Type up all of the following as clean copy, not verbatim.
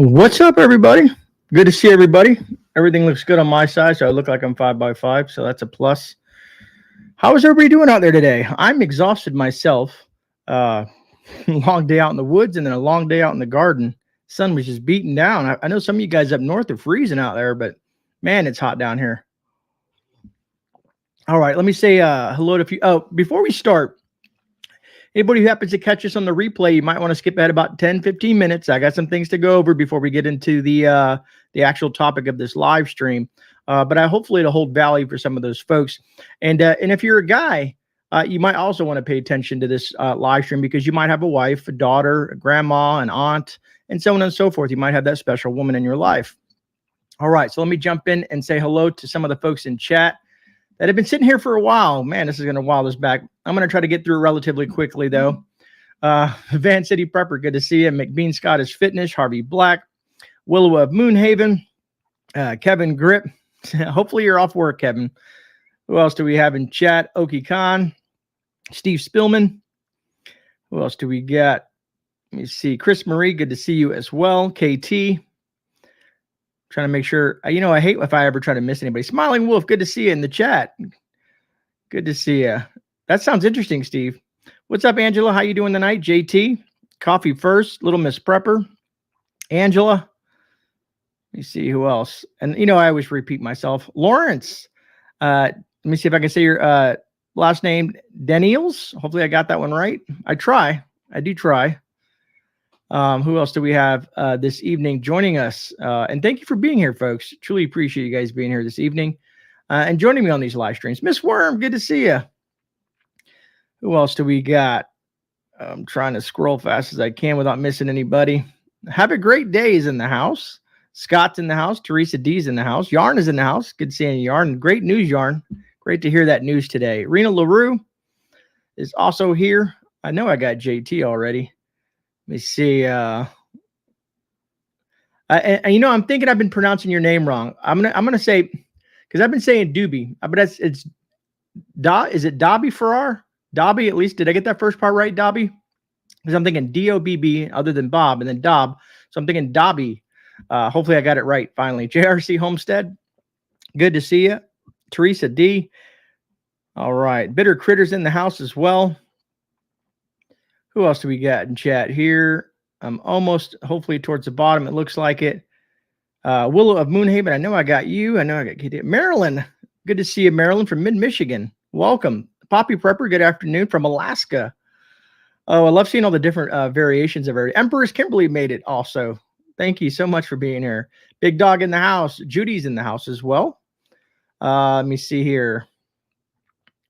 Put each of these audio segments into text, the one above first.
What's up, everybody? Good to see everybody. Everything looks good on my side, so I look like I'm 5x5, so that's a plus. How is everybody doing out there today? I'm exhausted myself. Long day out in the woods and then a long day out in the garden. Sun was just beating down. I know some of you guys up north are freezing out there, but man, it's hot down here. All right, let me say hello to a few. Oh, before we start, anybody who happens to catch us on the replay, you might want to skip ahead about 10, 15 minutes. I got some things to go over before we get into the actual topic of this live stream. But hopefully it'll hold value for some of those folks. And if you're a guy, you might also want to pay attention to this live stream because you might have a wife, a daughter, a grandma, an aunt, and so on and so forth. You might have that special woman in your life. All right, so let me jump in and say hello to some of the folks in chat that have been sitting here for a while. Man, this is going to wow this back. I'm going to try to get through relatively quickly, though. Van City Prepper, good to see you. McBean Scott is Fitness. Harvey Black. Willow of Moonhaven. Kevin Grip. Hopefully you're off work, Kevin. Who else do we have in chat? Oki Khan. Steve Spillman. Who else do we got? Let me see. Chris Marie, good to see you as well. KT. Trying to make sure, I hate if I ever try to miss anybody. Smiling Wolf, good to see you in the chat. Good to see you. That sounds interesting, Steve. What's up, Angela? How you doing tonight? JT, Coffee First, Little Miss Prepper, Angela. Let me see who else. And, I always repeat myself. Lawrence. Let me see if I can say your last name, Daniels. Hopefully I got that one right. I do try. Who else do we have this evening joining us? And thank you for being here, folks. Truly appreciate you guys being here this evening and joining me on these live streams. Miss Worm, good to see you. Who else do we got? I'm trying to scroll fast as I can without missing anybody. Have a great day is in the house. Scott's in the house. Teresa D's in the house. Yarn is in the house. Good seeing you, Yarn. Great news, Yarn. Great to hear that news today. Rena LaRue is also here. I know I got JT already. Let me see. I'm thinking I've been pronouncing your name wrong. I'm gonna say because I've been saying Doobie, but is it Dobby Farrar? Dobby, at least. Did I get that first part right, Dobby? Because I'm thinking D-O-B-B other than Bob and then Dob. So I'm thinking Dobby. Hopefully I got it right finally. JRC Homestead, good to see you. Teresa D. All right. Bitter Critters in the house as well. Who else do we got in chat here? I'm almost, hopefully, towards the bottom. It looks like it. Willow of Moonhaven. I know I got you. I know I got Marilyn. Good to see you, Marilyn, from mid-Michigan. Welcome. Poppy Prepper, good afternoon from Alaska. Oh, I love seeing all the different variations of it. Empress Kimberly made it also. Thank you so much for being here. Big Dog in the house. Judy's in the house as well. Let me see here.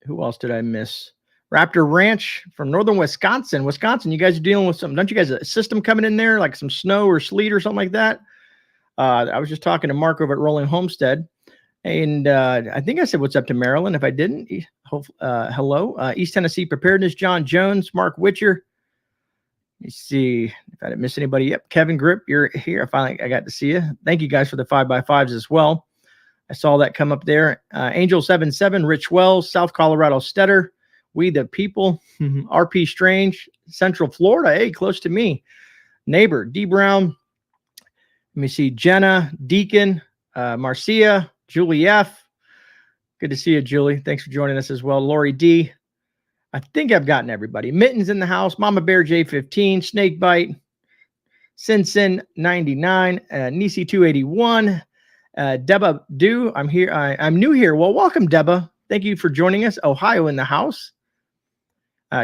Who else did I miss? Raptor Ranch from northern Wisconsin. You guys are dealing with don't you guys a system coming in there, like some snow or sleet or something like that? I was just talking to Mark over at Rolling Homestead, and I think I said what's up to Maryland. If I didn't, hello. East Tennessee Preparedness, John Jones, Mark Witcher. Let me see if I didn't miss anybody. Yep, Kevin Grip, you're here. I got to see you. Thank you guys for the 5x5s as well. I saw that come up there. Angel77, Rich Wells, South Colorado Stetter. We the People, RP Strange, Central Florida, hey, close to me. Neighbor, D Brown. Let me see, Jenna, Deacon, Marcia, Julie F. Good to see you, Julie. Thanks for joining us as well. Lori D. I think I've gotten everybody. Mittens in the house, Mama Bear J15, Snakebite, Sin 99, Nisi 281, Deba Do. I'm here. I'm new here. Well, welcome, Deba. Thank you for joining us. Ohio in the house.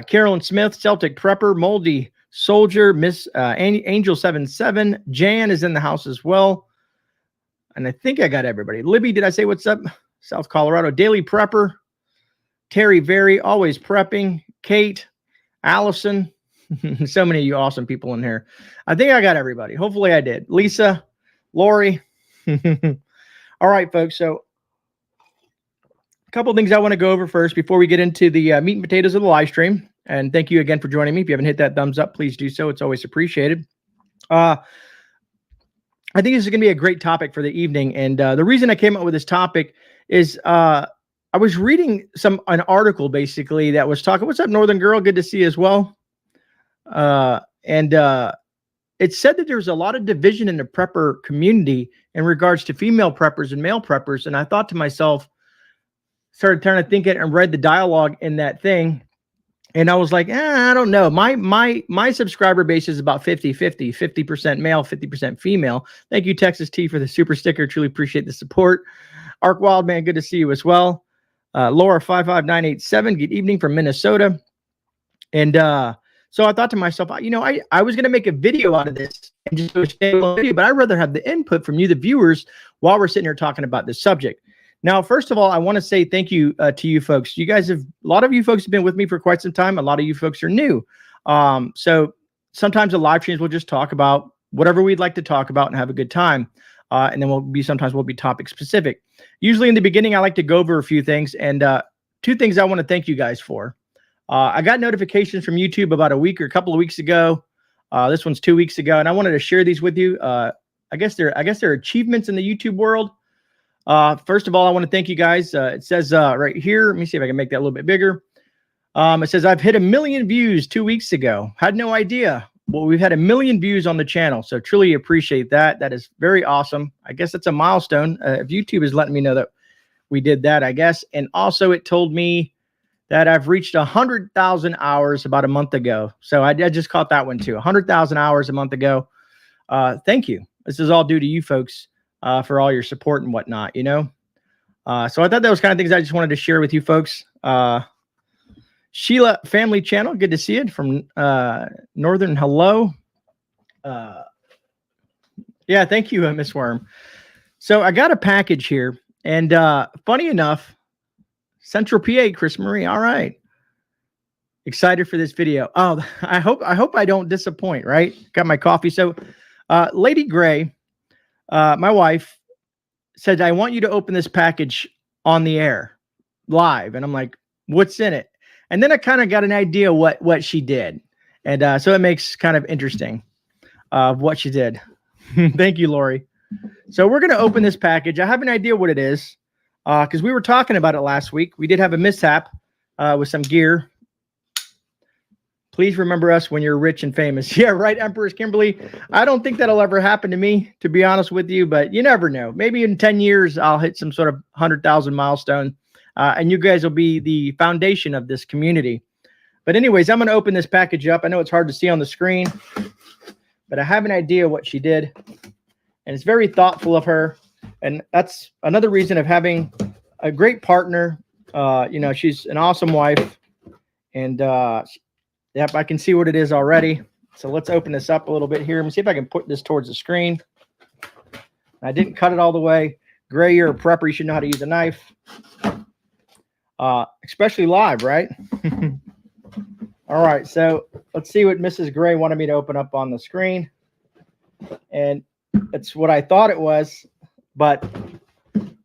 Carolyn Smith, Celtic Prepper, Moldy Soldier, Miss Angel77, Jan is in the house as well. And I think I got everybody. Libby, did I say what's up? South Colorado, Daily Prepper, Terry Very, Always Prepping, Kate, Allison. So many of you awesome people in here. I think I got everybody. Hopefully I did. Lisa, Lori. All right, folks. So a couple of things I want to go over first before we get into the meat and potatoes of the live stream. And thank you again for joining me. If you haven't hit that thumbs up, please do so. It's always appreciated. I think this is going to be a great topic for the evening. And the reason I came up with this topic is I was reading an article basically that was talking. What's up, Northern Girl? Good to see you as well. And it said that there's a lot of division in the prepper community in regards to female preppers and male preppers. And I thought to myself, started trying to think it and read the dialogue in that thing. And I was like, I don't know. My subscriber base is about 50-50, 50% male, 50% female. Thank you, Texas T, for the super sticker. Truly appreciate the support. Arc Wildman, good to see you as well. Laura 55987, good evening from Minnesota. And so I thought to myself, you know, I was going to make a video out of this and just do a standalone video, but I'd rather have the input from you, the viewers, while we're sitting here talking about this subject. Now, first of all, I want to say thank you to you folks. You guys have, a lot of you folks have been with me for quite some time. A lot of you folks are new. So sometimes the live streams will just talk about whatever we'd like to talk about and have a good time. And then sometimes we'll be topic specific. Usually in the beginning, I like to go over a few things, and two things I want to thank you guys for. I got notifications from YouTube about a couple of weeks ago. This one's 2 weeks ago, and I wanted to share these with you. I guess they're achievements in the YouTube world. First of all, I want to thank you guys. It says right here, let me see if I can make that a little bit bigger. It says, I've hit 1 million views 2 weeks ago. Had no idea. Well, we've had 1 million views on the channel, so truly appreciate that. That is very awesome. I guess that's a milestone. If YouTube is letting me know that we did that, I guess. And also it told me that I've reached 100,000 hours about a month ago. So I just caught that one too. 100,000 hours a month ago. Thank you. This is all due to you folks for all your support and whatnot, you know. So I thought that was kind of things I just wanted to share with you folks. Sheila Family Channel, good to see it from Northern. Hello. Yeah, thank you, Miss Worm. So I got a package here, and funny enough, Central PA, Chris Marie. All right. Excited for this video. Oh, I hope I don't disappoint, right? Got my coffee. So Lady Grey, my wife, said, I want you to open this package on the air live. And I'm like, what's in it? And then I kind of got an idea what she did. And so it makes kind of interesting what she did. Thank you, Lori. So we're going to open this package. I have an idea what it is because we were talking about it last week. We did have a mishap with some gear. Please remember us when you're rich and famous. Yeah, right, Empress Kimberly. I don't think that'll ever happen to me, to be honest with you, but you never know. Maybe in 10 years, I'll hit some sort of 100,000 milestone. And you guys will be the foundation of this community. But anyways, I'm going to open this package up. I know it's hard to see on the screen, but I have an idea what she did. And it's very thoughtful of her. And that's another reason of having a great partner. You know, she's an awesome wife. And yep, I can see what it is already. So let's open this up a little bit here. Let me see if I can put this towards the screen. I didn't cut it all the way. Gray, you're a prepper. You should know how to use a knife. Especially live, right? All right, so let's see what Mrs. Gray wanted me to open up on the screen. And it's what I thought it was, but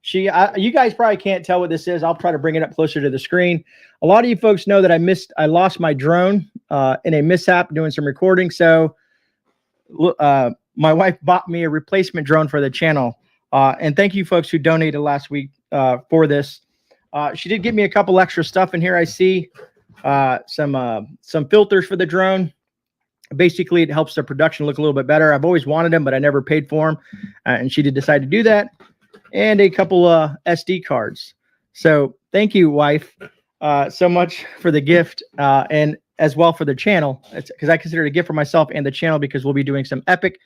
you guys probably can't tell what this is. I'll try to bring it up closer to the screen. A lot of you folks know that I lost my drone in a mishap doing some recording. So my wife bought me a replacement drone for the channel. And thank you folks who donated last week for this. She did give me a couple extra stuff in here. I see some filters for the drone. Basically, it helps the production look a little bit better. I've always wanted them, but I never paid for them. And she did decide to do that. And a couple SD cards. So thank you, wife, so much for the gift and as well for the channel. It's because I consider it a gift for myself and the channel because we'll be doing some epic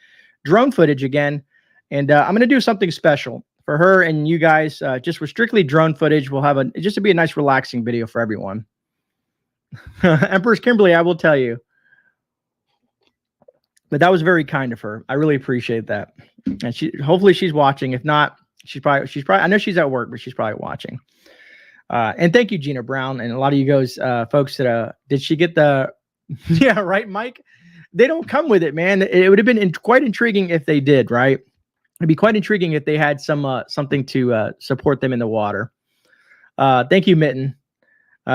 drone footage again. And I'm going to do something special for her and you guys, just with strictly drone footage. We'll have just to be a nice relaxing video for everyone. Empress Kimberly, I will tell you. But that was very kind of her. I really appreciate that. And hopefully she's watching. If not, she's probably, I know she's at work, but she's probably watching. And thank you, Gina Brown. And a lot of you guys, folks that, did she get the, yeah, right, Mike? They don't come with it, man. It would have been quite intriguing if they did, right? It'd be quite intriguing if they had something to support them in the water. Thank you, Mitten.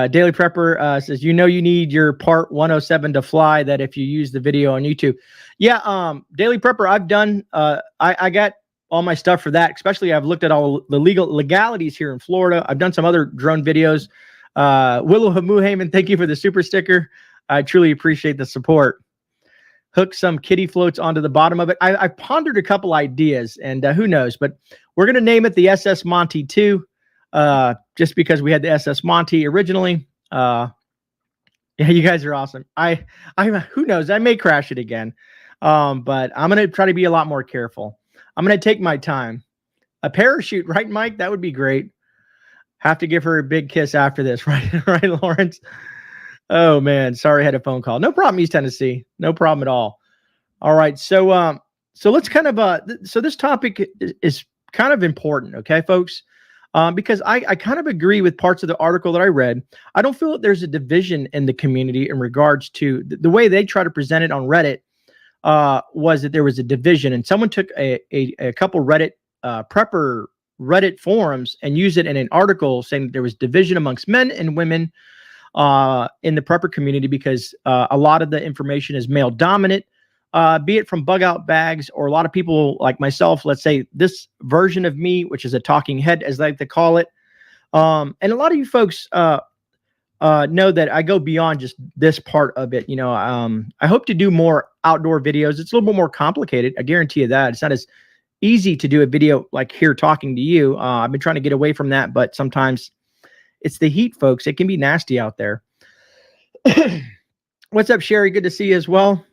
Daily Prepper says, you know you need your part 107 to fly that if you use the video on YouTube. Yeah, Daily Prepper, I've done, I got all my stuff for that, especially I've looked at all the legalities here in Florida. I've done some other drone videos. Willow Hamuhaman, thank you for the super sticker. I truly appreciate the support. hook some kiddie floats onto the bottom of it. I pondered a couple ideas, and who knows, but we're going to name it the SS Monty 2, just because we had the SS Monty originally. Yeah, you guys are awesome. Who knows, I may crash it again. But I'm going to try to be a lot more careful. I'm going to take my time. A parachute, right, Mike? That would be great. Have to give her a big kiss after this, right? Right, Lawrence? Oh, man. Sorry, I had a phone call. No problem, East Tennessee. No problem at all. All right. So let's kind of, so this topic is kind of important, okay, folks? Because I kind of agree with parts of the article that I read. I don't feel that there's a division in the community in regards to the way they try to present it on Reddit. Was that there was a division, and someone took a couple Reddit prepper Reddit forums and used it in an article saying that there was division amongst men and women in the prepper community because a lot of the information is male dominant, be it from bug out bags or a lot of people like myself, let's say this version of me, which is a talking head, as they like to call it. And a lot of you folks know that I go beyond just this part of it. You know, I hope to do more outdoor videos. It's a little bit more complicated. I guarantee you that. It's not as easy to do a video like here talking to you. I've been trying to get away from that, but sometimes it's the heat, folks. It can be nasty out there. What's up, Sherry? Good to see you as well.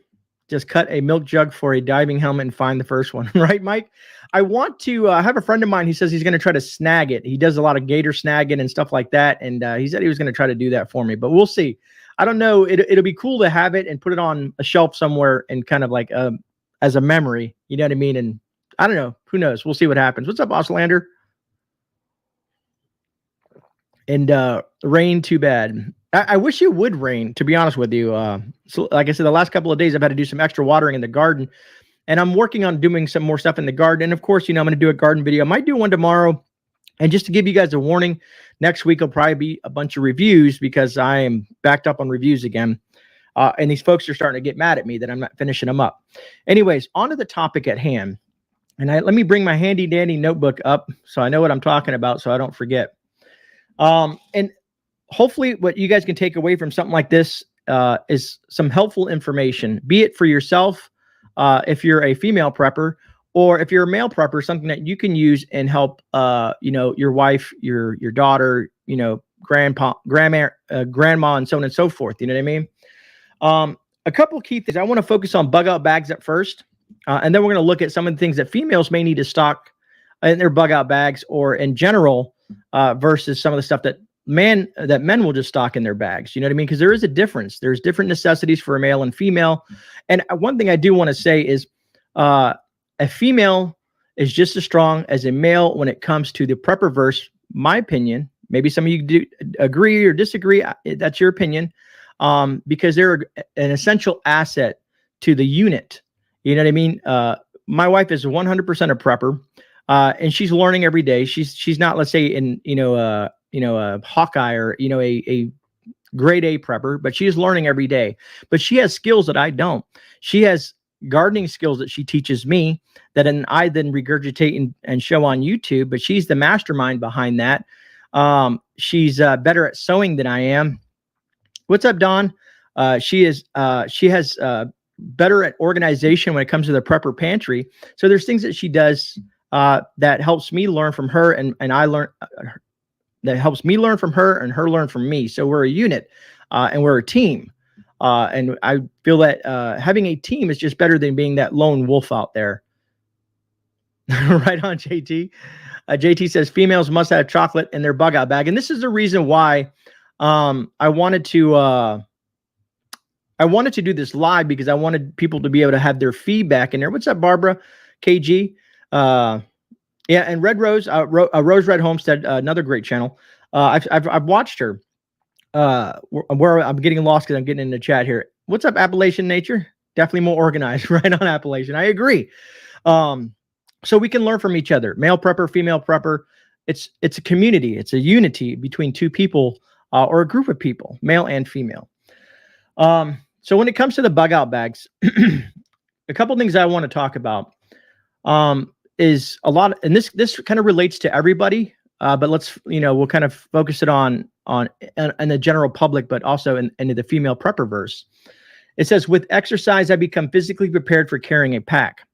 Just cut a milk jug for a diving helmet and find the first one. Right, Mike? I want to have a friend of mine. He says he's going to try to snag it. He does a lot of gator snagging and stuff like that. And he said he was going to try to do that for me, but we'll see. I don't know. It'll be cool to have it and put it on a shelf somewhere and kind of like as a memory. You know what I mean? And I don't know. Who knows? We'll see what happens. What's up, Oslander? And rain, too bad. I wish it would rain, to be honest with you. So like I said, the last couple of days I've had to do some extra watering in the garden, and I'm working on doing some more stuff in the garden. And of course, you know, I'm going to do a garden video. I might do one tomorrow. And just to give you guys a warning, next week will probably be a bunch of reviews because I am backed up on reviews again. And these folks are starting to get mad at me that I'm not finishing them up. Anyways, on to the topic at hand. And let me bring my handy dandy notebook up so I know what I'm talking about so I don't forget. And hopefully what you guys can take away from something like this is some helpful information, be it for yourself, if you're a female prepper, or if you're a male prepper, something that you can use and help, you know, your wife, your daughter, you know, grandma, and so on and so forth. You know what I mean? A couple key things. I want to focus on bug out bags at first, and then we're going to look at some of the things that females may need to stock in their bug out bags or in general, versus some of the stuff that men will just stock in their bags. You know what I mean? Because there is a difference. There's different necessities for a male and female. And one thing I do want to say is a female is just as strong as a male when it comes to the prepperverse, my opinion. Maybe some of you do agree or disagree. That's your opinion. Because they're an essential asset to the unit. You know what I mean? My wife is 100% a prepper. And she's learning every day. She's not, let's say, in a Hawkeye or a grade A prepper, but she is learning every day. But she has skills that I don't. She has gardening skills that she teaches me that I then regurgitate and show on YouTube. But she's the mastermind behind that. She's better at sewing than I am. What's up, Dawn? She has better at organization when it comes to the prepper pantry. So there's things that she does that helps me learn from her, and I learn that helps me learn from her and her learn from me. So we're a unit, and we're a team. And I feel that having a team is just better than being that lone wolf out there. Right on, JT. JT says females must have chocolate in their bug out bag, and this is the reason why I wanted to do this live, because I wanted people to be able to have their feedback in there. What's up, Barbara? KG. Yeah, and Red Rose, Rose Red Homestead, another great channel. I've watched her. Where I'm getting lost because I'm getting in the chat here. What's up, Appalachian Nature? Definitely more organized, right on Appalachian. I agree. So we can learn from each other. Male prepper, female prepper. It's a community. It's a unity between two people or a group of people, male and female. So when it comes to the bug out bags, a couple things I want to talk about. Is a lot, and this kind of relates to everybody, but let's, we'll kind of focus it on the general public, but also in the female prepperverse. It says, with exercise, I become physically prepared for carrying a pack.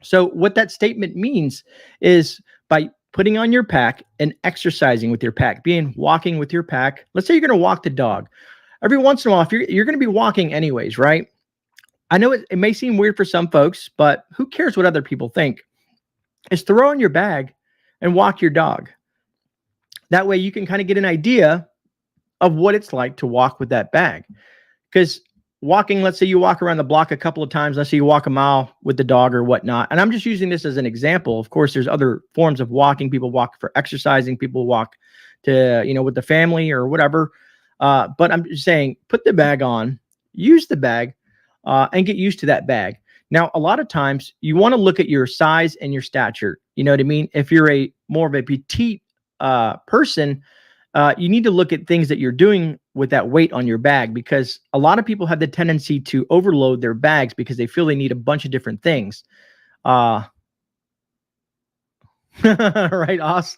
So what that statement means is by putting on your pack and exercising with your pack, walking with your pack. Let's say you're going to walk the dog. Every once in a while, if you're going to be walking anyways, right? I know it may seem weird for some folks, but who cares what other people think? Is throw on your bag and walk your dog. That way you can kind of get an idea of what it's like to walk with that bag. Because walking, let's say you walk around the block a couple of times, let's say you walk a mile with the dog or whatnot. And I'm just using this as an example. Of course, there's other forms of walking. People walk for exercising. People walk to, with the family or whatever. But I'm just saying, put the bag on, use the bag, and get used to that bag. Now, a lot of times you want to look at your size and your stature. You know what I mean? If you're more of a petite person, you need to look at things that you're doing with that weight on your bag, because a lot of people have the tendency to overload their bags because they feel they need a bunch of different things. Right, Oz?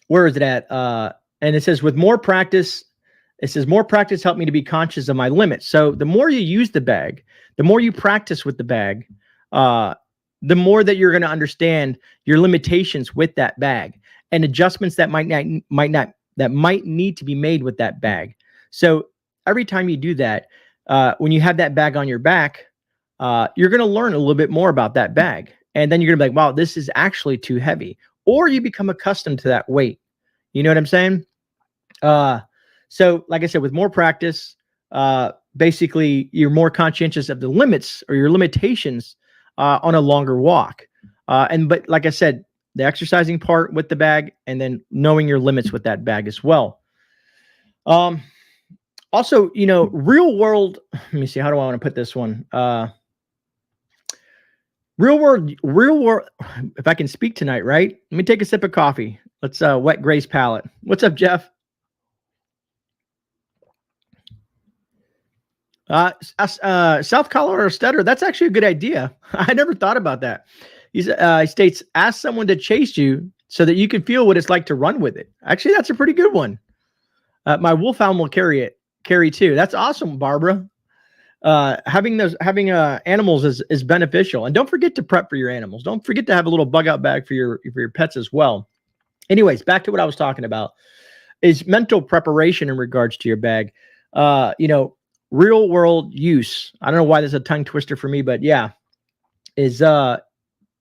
Where is it at? And it says, with more practice, more practice helped me to be conscious of my limits. So the more you use the bag, the more you practice with the bag, the more that you're going to understand your limitations with that bag and adjustments that might need to be made with that bag. So every time you do that, when you have that bag on your back, you're going to learn a little bit more about that bag. And then you're going to be like, wow, this is actually too heavy. Or you become accustomed to that weight. You know what I'm saying? So like I said, with more practice, basically you're more conscientious of the limits or your limitations on a longer walk. But like I said, the exercising part with the bag, and then knowing your limits with that bag as well. Also, real world, let me see, how do I want to put this one? Real world, if I can speak tonight, right? Let me take a sip of coffee. Let's wet Gray's palate. What's up, Jeff? South Colorado Stutter, that's actually a good idea. I never thought about that. He states, ask someone to chase you so that you can feel what it's like to run with it. Actually, that's a pretty good one. My wolfhound will carry too. That's awesome, Barbara. Having animals is beneficial. And don't forget to prep for your animals. Don't forget to have a little bug out bag for your pets as well. Anyways, back to what I was talking about is mental preparation in regards to your bag. Real world use. I don't know why this is a tongue twister for me, but yeah, is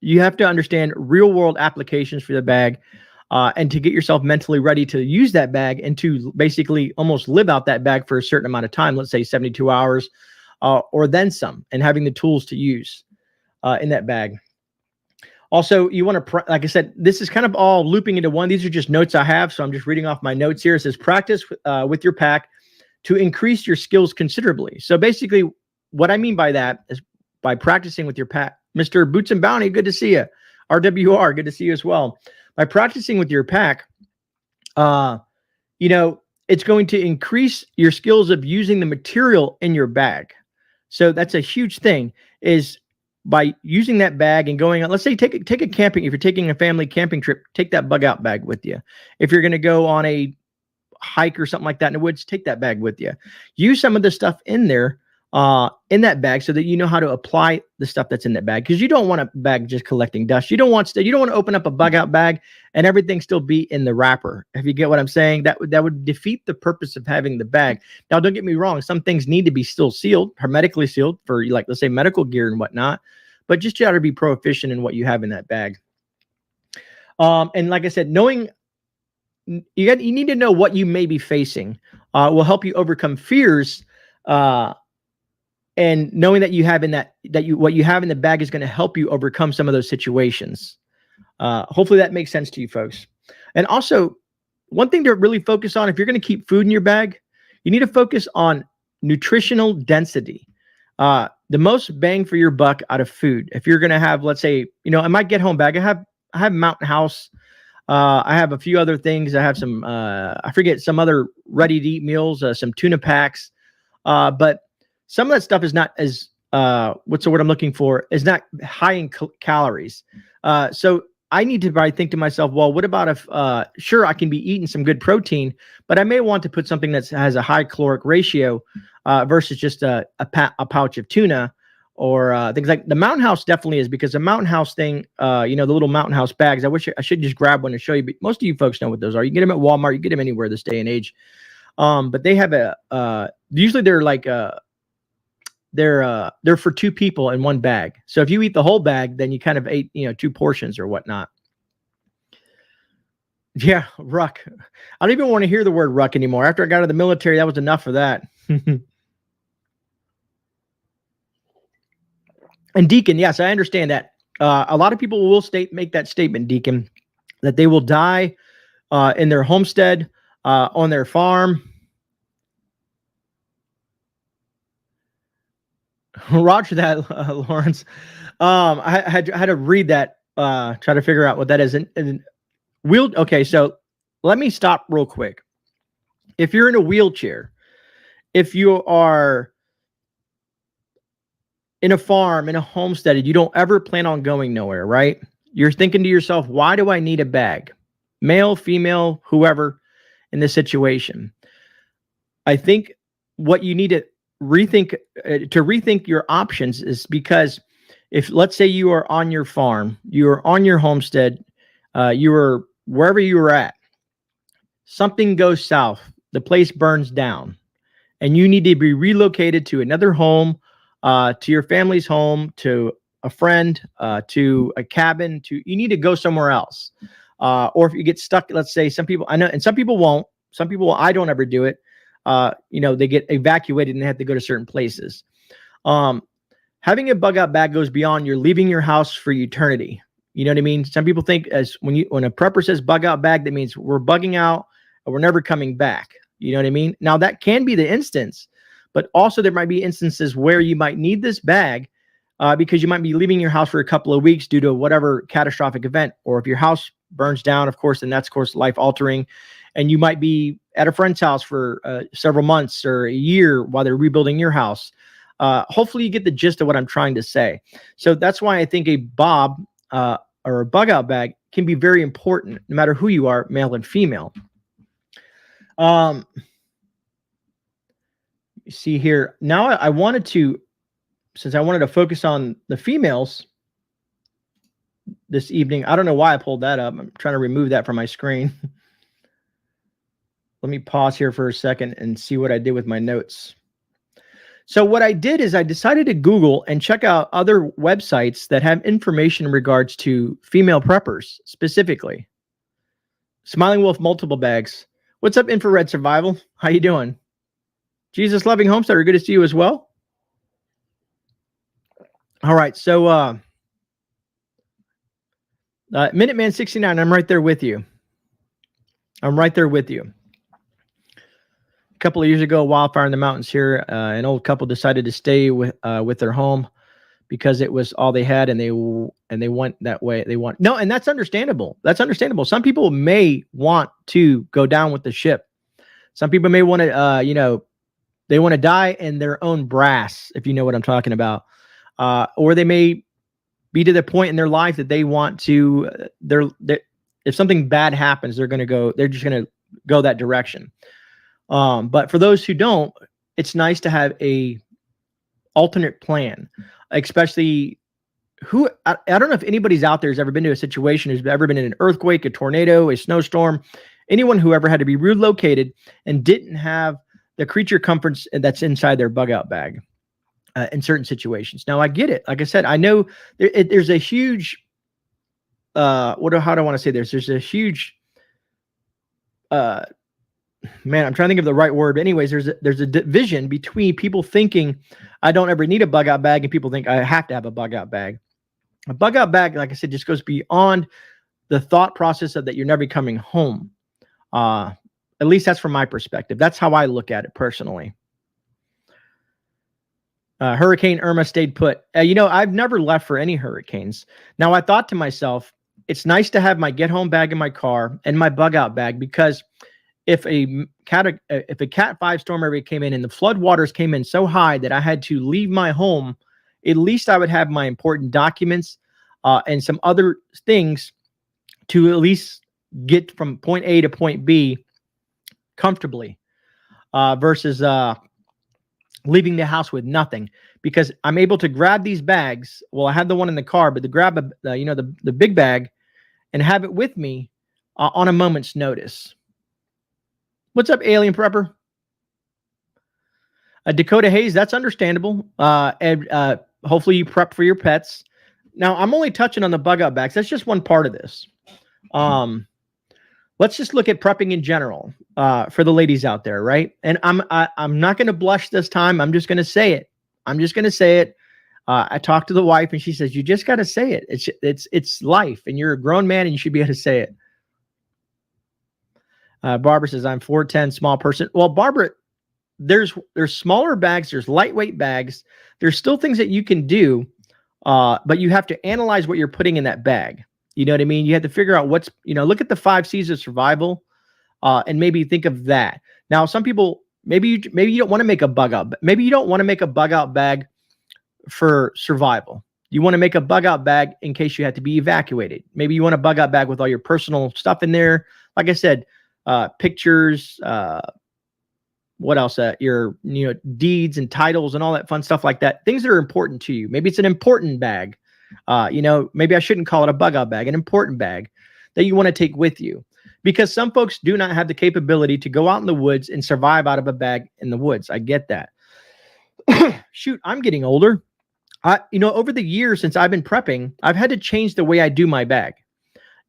you have to understand real world applications for the bag, and to get yourself mentally ready to use that bag and to basically almost live out that bag for a certain amount of time, let's say 72 hours or then some, and having the tools to use in that bag. Also, you want to, like I said, this is kind of all looping into one. These are just notes I have, so I'm just reading off my notes here. It says practice with your pack to increase your skills considerably. So basically what I mean by that is by practicing with your pack. Mr. Boots and Bounty, good to see you. RWR, good to see you as well. By practicing with your pack, it's going to increase your skills of using the material in your bag. So that's a huge thing, is by using that bag and going on, let's say take a camping, if you're taking a family camping trip, take that bug out bag with you. If you're going to go on a hike or something like that in the woods, take that bag with you. Use some of the stuff in there, in that bag, so that you know how to apply the stuff that's in that bag. Because you don't want a bag just collecting dust. You don't want to open up a bug out bag and everything still be in the wrapper. If you get what I'm saying, that would defeat the purpose of having the bag. Now, don't get me wrong. Some things need to be still sealed, hermetically sealed for, like, let's say medical gear and whatnot, but just try to be proficient in what you have in that bag. And like I said, knowing you need to know what you may be facing will help you overcome fears. And knowing that you have what you have in the bag is going to help you overcome some of those situations. Hopefully that makes sense to you folks. And also, one thing to really focus on, if you're going to keep food in your bag, you need to focus on nutritional density. The most bang for your buck out of food. If you're going to have, let's say, in my get home bag, I have Mountain House. I have a few other things. I have some, I forget, some other ready to eat meals, some tuna packs. But some of that stuff is not as, what's the word I'm looking for, is not high in calories. So I need to probably think to myself, well, what about if, sure, I can be eating some good protein, but I may want to put something that has a high caloric ratio versus just a pouch of tuna or things like the Mountain House definitely is, because the Mountain House thing, the little Mountain House bags, I should just grab one and show you, but most of you folks know what those are. You get them at Walmart, you get them anywhere this day and age. But they have usually they're like, they're for two people in one bag. So if you eat the whole bag, then you kind of ate, two portions or whatnot. Yeah, ruck. I don't even want to hear the word ruck anymore. After I got out of the military, that was enough of that. And Deacon, yes, I understand that. A lot of people will make that statement, Deacon, that they will die in their homestead, on their farm. Roger that, Lawrence. I had to read that, try to figure out what that is. And okay, so let me stop real quick. If you're in a wheelchair, if you are in a farm, in a homestead, you don't ever plan on going nowhere, right? You're thinking to yourself, why do I need a bag? Male, female, whoever in this situation. I think what you need to rethink your options is because if, let's say you are on your farm, you are on your homestead, you are wherever you are at, something goes south, the place burns down, and you need to be relocated to another home, to your family's home, to a friend, to a cabin, you need to go somewhere else. Or if you get stuck, let's say some people, I know, and some people won't, I don't ever do it. They get evacuated and they have to go to certain places. Having a bug out bag goes beyond you're leaving your house for eternity. You know what I mean? Some people think when a prepper says bug out bag, that means we're bugging out and we're never coming back. You know what I mean? Now that can be the instance, but also there might be instances where you might need this bag because you might be leaving your house for a couple of weeks due to whatever catastrophic event, or if your house burns down, of course, then that's, of course, life altering. And you might be at a friend's house for several months or a year while they're rebuilding your house. Hopefully you get the gist of what I'm trying to say. So that's why I think a bob or a bug out bag can be very important, no matter who you are, male and female. You see here, now I wanted to, since I wanted to focus on the females this evening, I don't know why I pulled that up. I'm trying to remove that from my screen. Let me pause here for a second and see what I did with my notes. So what I did is I decided to Google and check out other websites that have information in regards to female preppers specifically. Smiling Wolf Multiple Bags. What's up, Infrared Survival? How you doing? Jesus Loving Homesteader, good to see you as well. All right, so Minuteman 69, I'm right there with you. I'm right there with you. A couple of years ago, wildfire in the mountains here, an old couple decided to stay with their home because it was all they had, and they went that way. No, and that's understandable. That's understandable. Some people may want to go down with the ship. Some people may want to, they want to die in their own brass, if you know what I'm talking about. Or they may be to the point in their life that they want to. If something bad happens, they're just going to go that direction. But for those who don't, it's nice to have a alternate plan, especially I don't know if anybody's out there has ever been to a situation, who's ever been in an earthquake, a tornado, a snowstorm, anyone who ever had to be relocated and didn't have the creature comforts that's inside their bug out bag in certain situations. Now I get it. Like I said, I know there's a huge, how do I want to say this? There's a huge, man, I'm trying to think of the right word. But anyways, there's a division between people thinking I don't ever need a bug out bag and people think I have to have a bug out bag. A bug out bag, like I said, just goes beyond the thought process of that you're never coming home. At least that's from my perspective. That's how I look at it personally. Hurricane Irma stayed put. I've never left for any hurricanes. Now I thought to myself, it's nice to have my get home bag in my car and my bug out bag, because if a Cat 5 storm area came in and the flood waters came in so high that I had to leave my home, at least I would have my important documents and some other things to at least get from point A to point B comfortably, versus leaving the house with nothing, because I'm able to grab these bags. Well, I had the one in the car, but to grab the big bag and have it with me on a moment's notice. What's up, Alien Prepper? Dakota Hayes, that's understandable. And hopefully you prep for your pets. Now, I'm only touching on the bug out bags. That's just one part of this. Let's just look at prepping in general for the ladies out there, right? And I'm not going to blush this time. I'm just going to say it. I talked to the wife, and she says, "You just got to say it. It's life, and you're a grown man, and you should be able to say it." Barbara says, "I'm 4'10", small person." Well, Barbara, there's smaller bags, there's lightweight bags, there's still things that you can do, but you have to analyze what you're putting in that bag. You know what I mean? You have to figure out what's, look at the 5 C's of survival, and maybe think of that. Now, some people, maybe you don't want to make a bug out. Maybe you don't want to make a bug out bag for survival. You want to make a bug out bag in case you have to be evacuated. Maybe you want a bug out bag with all your personal stuff in there. Like I said, pictures, what else? Your deeds and titles and all that fun stuff like that. Things that are important to you. Maybe it's an important bag. Maybe I shouldn't call it a bug out bag, an important bag that you want to take with you, because some folks do not have the capability to go out in the woods and survive out of a bag in the woods. I get that. Shoot, I'm getting older. Over the years since I've been prepping, I've had to change the way I do my bag,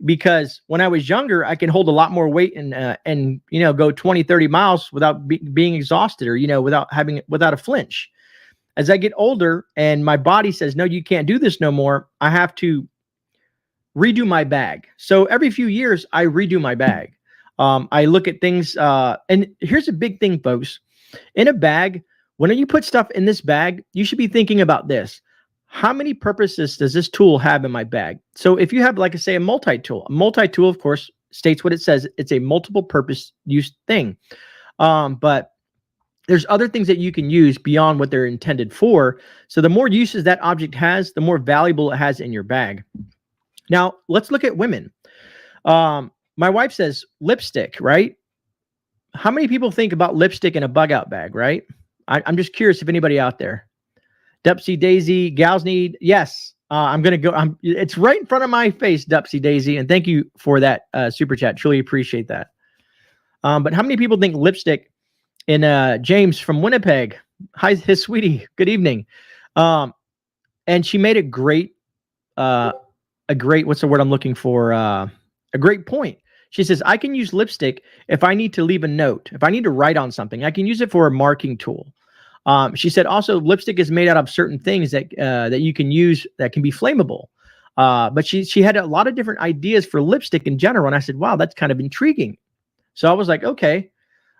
because when I was younger, I can hold a lot more weight and go 20, 30 miles without being exhausted, or, without a flinch. As I get older and my body says, no, you can't do this no more, I have to redo my bag. So every few years, I redo my bag. I look at things, and here's a big thing, folks. In a bag, when you put stuff in this bag, you should be thinking about this. How many purposes does this tool have in my bag? So if you have, like I say, a multi-tool, of course, states what it says. It's a multiple purpose use thing. But there's other things that you can use beyond what they're intended for. So the more uses that object has, the more valuable it has in your bag. Now, let's look at women. My wife says lipstick, right? How many people think about lipstick in a bug out bag, right? I'm just curious if anybody out there. Dupsy Daisy, gals need, yes. I'm going to go. It's right in front of my face, Dupsy Daisy. And thank you for that super chat. Truly appreciate that. But how many people think lipstick in James from Winnipeg? Hi, his sweetie. Good evening. And she made a great, what's the word I'm looking for? A great point. She says, I can use lipstick if I need to leave a note. If I need to write on something, I can use it for a marking tool. She said also lipstick is made out of certain things that you can use that can be flammable. But she had a lot of different ideas for lipstick in general. And I said, wow, that's kind of intriguing. So I was like, okay,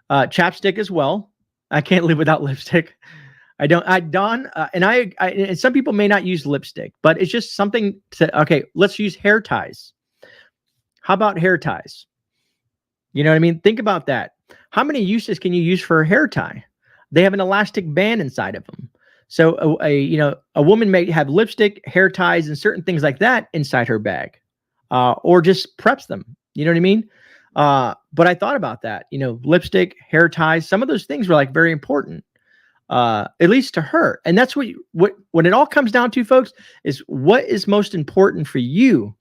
chapstick as well. I can't live without lipstick. And some people may not use lipstick, but it's just something to, okay, let's use hair ties. How about hair ties? You know what I mean? Think about that. How many uses can you use for a hair tie? They have an elastic band inside of them. So a woman may have lipstick, hair ties, and certain things like that inside her bag, or just preps them. You know what I mean? But I thought about that, lipstick, hair ties, some of those things were like very important, at least to her. And that's what it all comes down to, folks, is what is most important for you,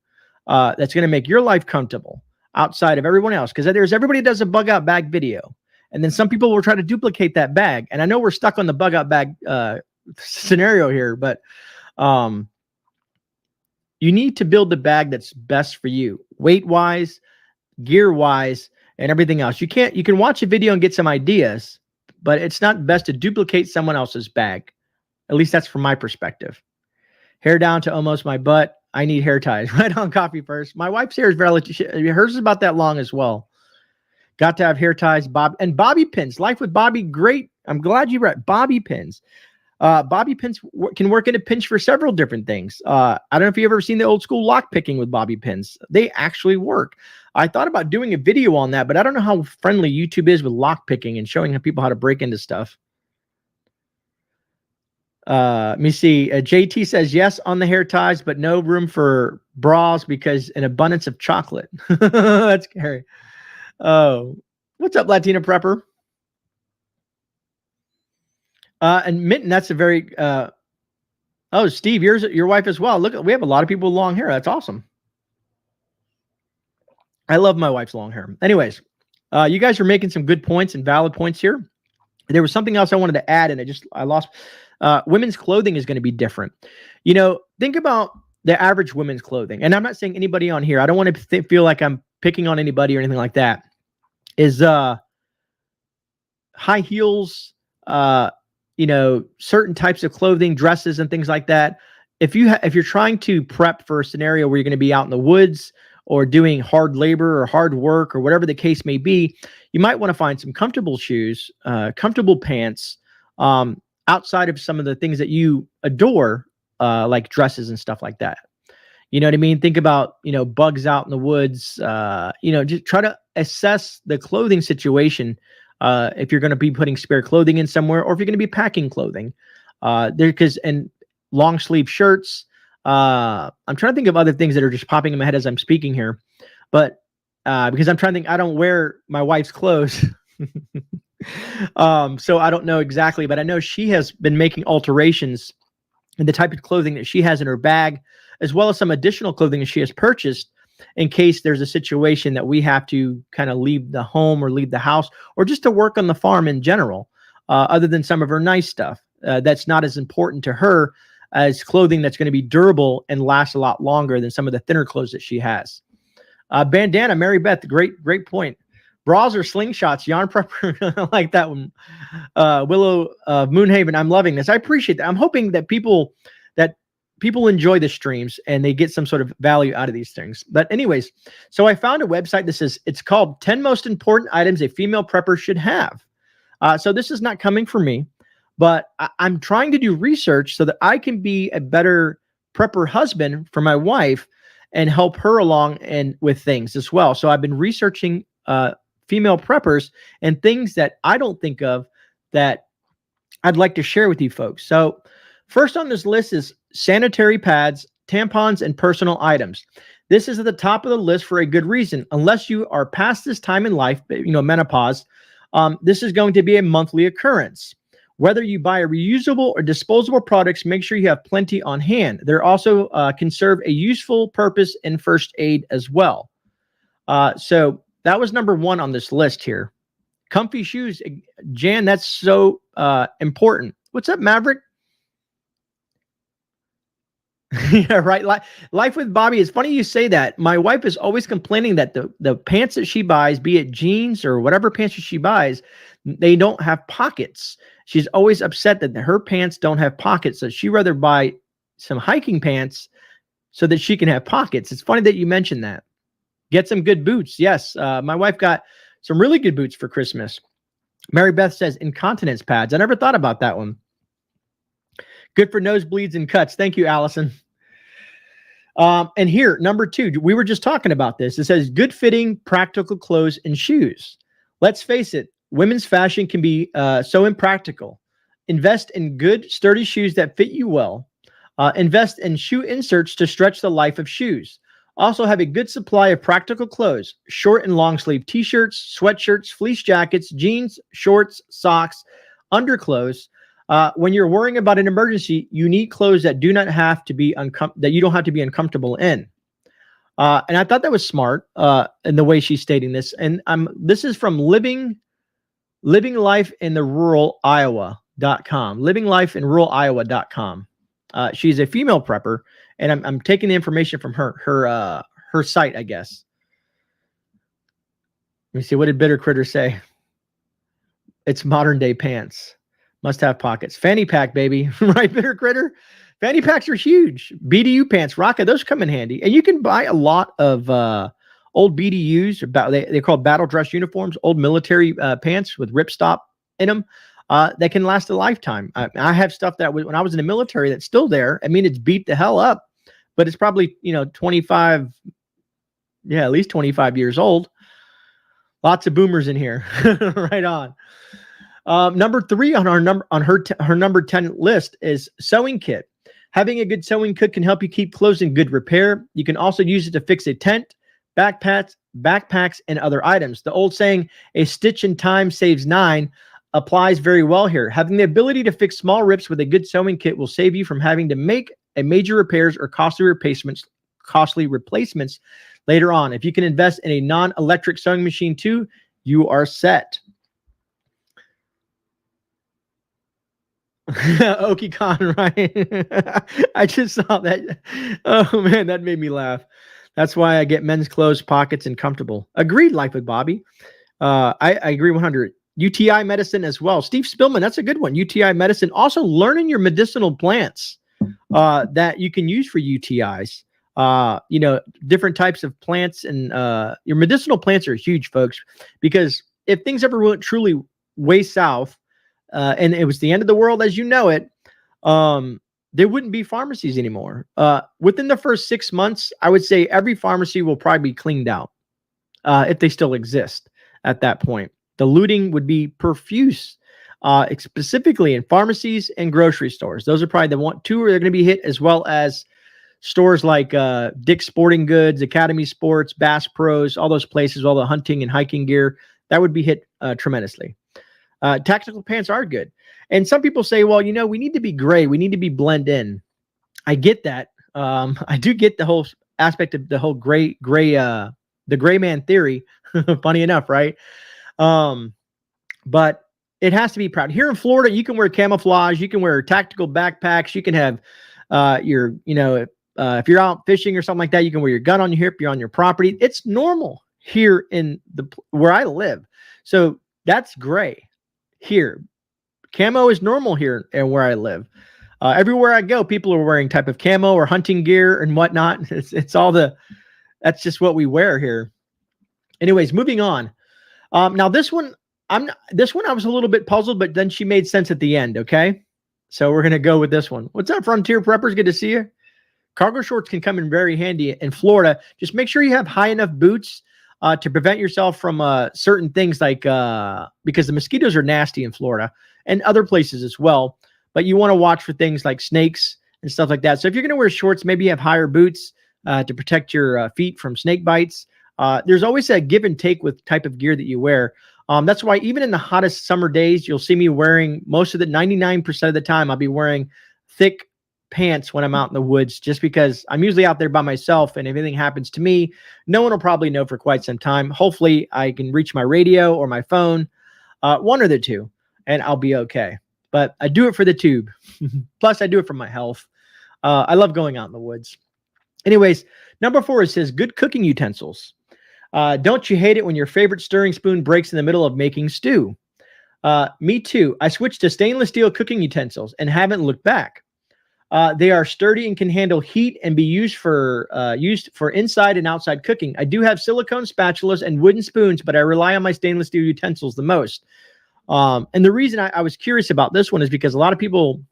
that's going to make your life comfortable outside of everyone else. Because everybody does a bug out bag video. And then some people will try to duplicate that bag. And I know we're stuck on the bug out bag scenario here, but you need to build the bag that's best for you, weight-wise, gear-wise, and everything else. You can watch a video and get some ideas, but it's not best to duplicate someone else's bag. At least that's from my perspective. Hair down to almost my butt. I need hair ties. Right on, coffee first. My wife's hair is hers is about that long as well. Got to have hair ties, bobby pins. Life with Bobby, great. I'm glad you read bobby pins. Bobby pins can work in a pinch for several different things. I don't know if you've ever seen the old school lock picking with bobby pins. They actually work. I thought about doing a video on that, but I don't know how friendly YouTube is with lock picking and showing people how to break into stuff. Let me see. JT says yes on the hair ties, but no room for bras because an abundance of chocolate. That's scary. Oh, what's up, Latina Prepper? And Minton, that's a very, oh, Steve, your wife as well. Look, we have a lot of people with long hair. That's awesome. I love my wife's long hair. Anyways, you guys are making some good points and valid points here. There was something else I wanted to add, and I lost. Women's clothing is going to be different. You know, think about the average women's clothing. And I'm not saying anybody on here, I don't want to feel like I'm picking on anybody or anything like that. Is high heels, you know, certain types of clothing, dresses and things like that. If you're trying to prep for a scenario where you're going to be out in the woods or doing hard labor or hard work or whatever the case may be, you might want to find some comfortable shoes, comfortable pants, outside of some of the things that you adore, like dresses and stuff like that. You know what I mean? Think about, you know, bugs out in the woods, you know, just try to assess the clothing situation. If you're going to be putting spare clothing in somewhere, or if you're going to be packing clothing, and long sleeve shirts. I'm trying to think of other things that are just popping in my head as I'm speaking here, but because I'm trying to think, I don't wear my wife's clothes. So I don't know exactly, but I know she has been making alterations in the type of clothing that she has in her bag, as well as some additional clothing that she has purchased in case there's a situation that we have to kind of leave the home or leave the house, or just to work on the farm in general, other than some of her nice stuff. That's not as important to her as clothing that's going to be durable and last a lot longer than some of the thinner clothes that she has. Bandana, Mary Beth, great point. Bras or slingshots, yarn prepper. I like that one. Willow Moonhaven, I'm loving this. I appreciate that. I'm hoping that people enjoy the streams and they get some sort of value out of these things. But anyways, so I found a website that says, it's called 10 Most Important Items a Female Prepper Should Have. So this is not coming from me, but I'm trying to do research so that I can be a better prepper husband for my wife and help her along and with things as well. So I've been researching female preppers and things that I don't think of that I'd like to share with you folks. So first on this list is sanitary pads, tampons, and personal items. This is at the top of the list for a good reason. Unless you are past this time in life, you know, menopause, this is going to be a monthly occurrence. Whether you buy a reusable or disposable products, make sure you have plenty on hand. They're also can serve a useful purpose in first aid as well. So that was number one on this list here. Comfy shoes. Jan, that's so important. What's up, Maverick? Yeah, right. Life with Bobby. It's funny you say that. My wife is always complaining that the pants that she buys, be it jeans or whatever pants she buys, they don't have pockets. She's always upset that her pants don't have pockets. So she'd rather buy some hiking pants so that she can have pockets. It's funny that you mentioned that. Get some good boots. Yes. My wife got some really good boots for Christmas. Mary Beth says incontinence pads. I never thought about that one. Good for nosebleeds and cuts. Thank you, Allison. And here, number two, we were just talking about this. It says good fitting, practical clothes and shoes. Let's face it, women's fashion can be so impractical. Invest in good, sturdy shoes that fit you well. Invest in shoe inserts to stretch the life of shoes. Also have a good supply of practical clothes, short and long sleeve t-shirts, sweatshirts, fleece jackets, jeans, shorts, socks, underclothes. When you're worrying about an emergency, you need clothes that do not have to be that you don't have to be uncomfortable in. And I thought that was smart in the way she's stating this. And this is from livinglifeinruraliowa.com. Livinglifeinruraliowa.com. She's a female prepper, and I'm taking the information from her site, I guess. Let me see. What did Bitter Critter say? It's modern day pants. Must have pockets. Fanny pack, baby. Right, Bitter Critter? Fanny packs are huge. BDU pants, Rocket, those come in handy. And you can buy a lot of old BDUs. They're called battle dress uniforms, old military pants with ripstop in them that can last a lifetime. I have stuff that when I was in the military that's still there. I mean, it's beat the hell up, but it's probably, 25, at least 25 years old. Lots of boomers in here. Right on. Number 3 on her number 10 list is sewing kit. Having a good sewing kit can help you keep clothes in good repair. You can also use it to fix a tent, backpacks, and other items. The old saying, "A stitch in time saves 9," applies very well here. Having the ability to fix small rips with a good sewing kit will save you from having to make a major repairs or costly replacements later on. If you can invest in a non-electric sewing machine too, you are set. Okie Con, right? I just saw that. Oh man, that made me laugh. That's why I get men's clothes, pockets, and comfortable. Agreed, Life with Bobby. I agree 100. UTI medicine as well. Steve Spillman, that's a good one. UTI medicine. Also learning your medicinal plants that you can use for UTIs. Different types of plants, and your medicinal plants are huge, folks, because if things ever went truly way south, and it was the end of the world as you know it, there wouldn't be pharmacies anymore. Within the first 6 months, I would say every pharmacy will probably be cleaned out, if they still exist at that point. The looting would be profuse, specifically in pharmacies and grocery stores. Those are probably the two where they're going to be hit, as well as stores like Dick's Sporting Goods, Academy Sports, Bass Pros, all those places, all the hunting and hiking gear, that would be hit tremendously. Tactical pants are good. And some people say, well, we need to be gray. We need to be blend in. I get that. I do get the whole aspect of the whole the gray man theory. Funny enough, right? But it has to be proud. Here in Florida, you can wear camouflage. You can wear tactical backpacks. You can have if you're out fishing or something like that, you can wear your gun on your hip. You're on your property. It's normal here in where I live. So that's gray here. Camo is normal here and where I live. Everywhere I go, people are wearing type of camo or hunting gear and whatnot. It's all that's just what we wear here. Anyways, moving on. Now this one I was a little bit puzzled, but then she made sense at the end. Okay. So we're going to go with this one. What's up, Frontier Preppers? Good to see you. Cargo shorts can come in very handy in Florida. Just make sure you have high enough boots to prevent yourself from certain things like, because the mosquitoes are nasty in Florida and other places as well. But you want to watch for things like snakes and stuff like that. So if you're going to wear shorts, maybe you have higher boots to protect your feet from snake bites. There's always a give and take with type of gear that you wear. That's why even in the hottest summer days, you'll see me wearing 99% of the time, I'll be wearing thick pants when I'm out in the woods, just because I'm usually out there by myself. And if anything happens to me, no one will probably know for quite some time. Hopefully I can reach my radio or my phone, one or the two, and I'll be okay. But I do it for the tube. Plus I do it for my health. I love going out in the woods. Anyways, number 4, it says good cooking utensils. Don't you hate it when your favorite stirring spoon breaks in the middle of making stew? Me too. I switched to stainless steel cooking utensils and haven't looked back. They are sturdy and can handle heat and be used for inside and outside cooking. I do have silicone spatulas and wooden spoons, but I rely on my stainless steel utensils the most. And the reason I was curious about this one is because a lot of people,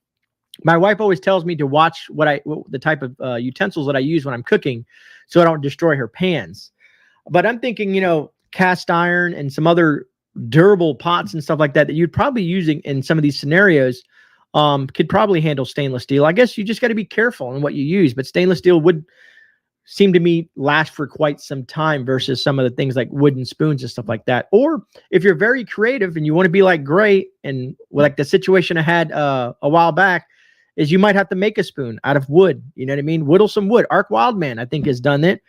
my wife always tells me to watch the type of utensils that I use when I'm cooking, so I don't destroy her pans. But I'm thinking, cast iron and some other durable pots and stuff like that you'd probably using in some of these scenarios could probably handle stainless steel. I guess you just got to be careful in what you use, but stainless steel would seem to me last for quite some time versus some of the things like wooden spoons and stuff like that. Or if you're very creative and you want to be like Gray, and like the situation I had a while back, is you might have to make a spoon out of wood. You know what I mean? Whittle some wood. Ark Wildman, I think, has done it.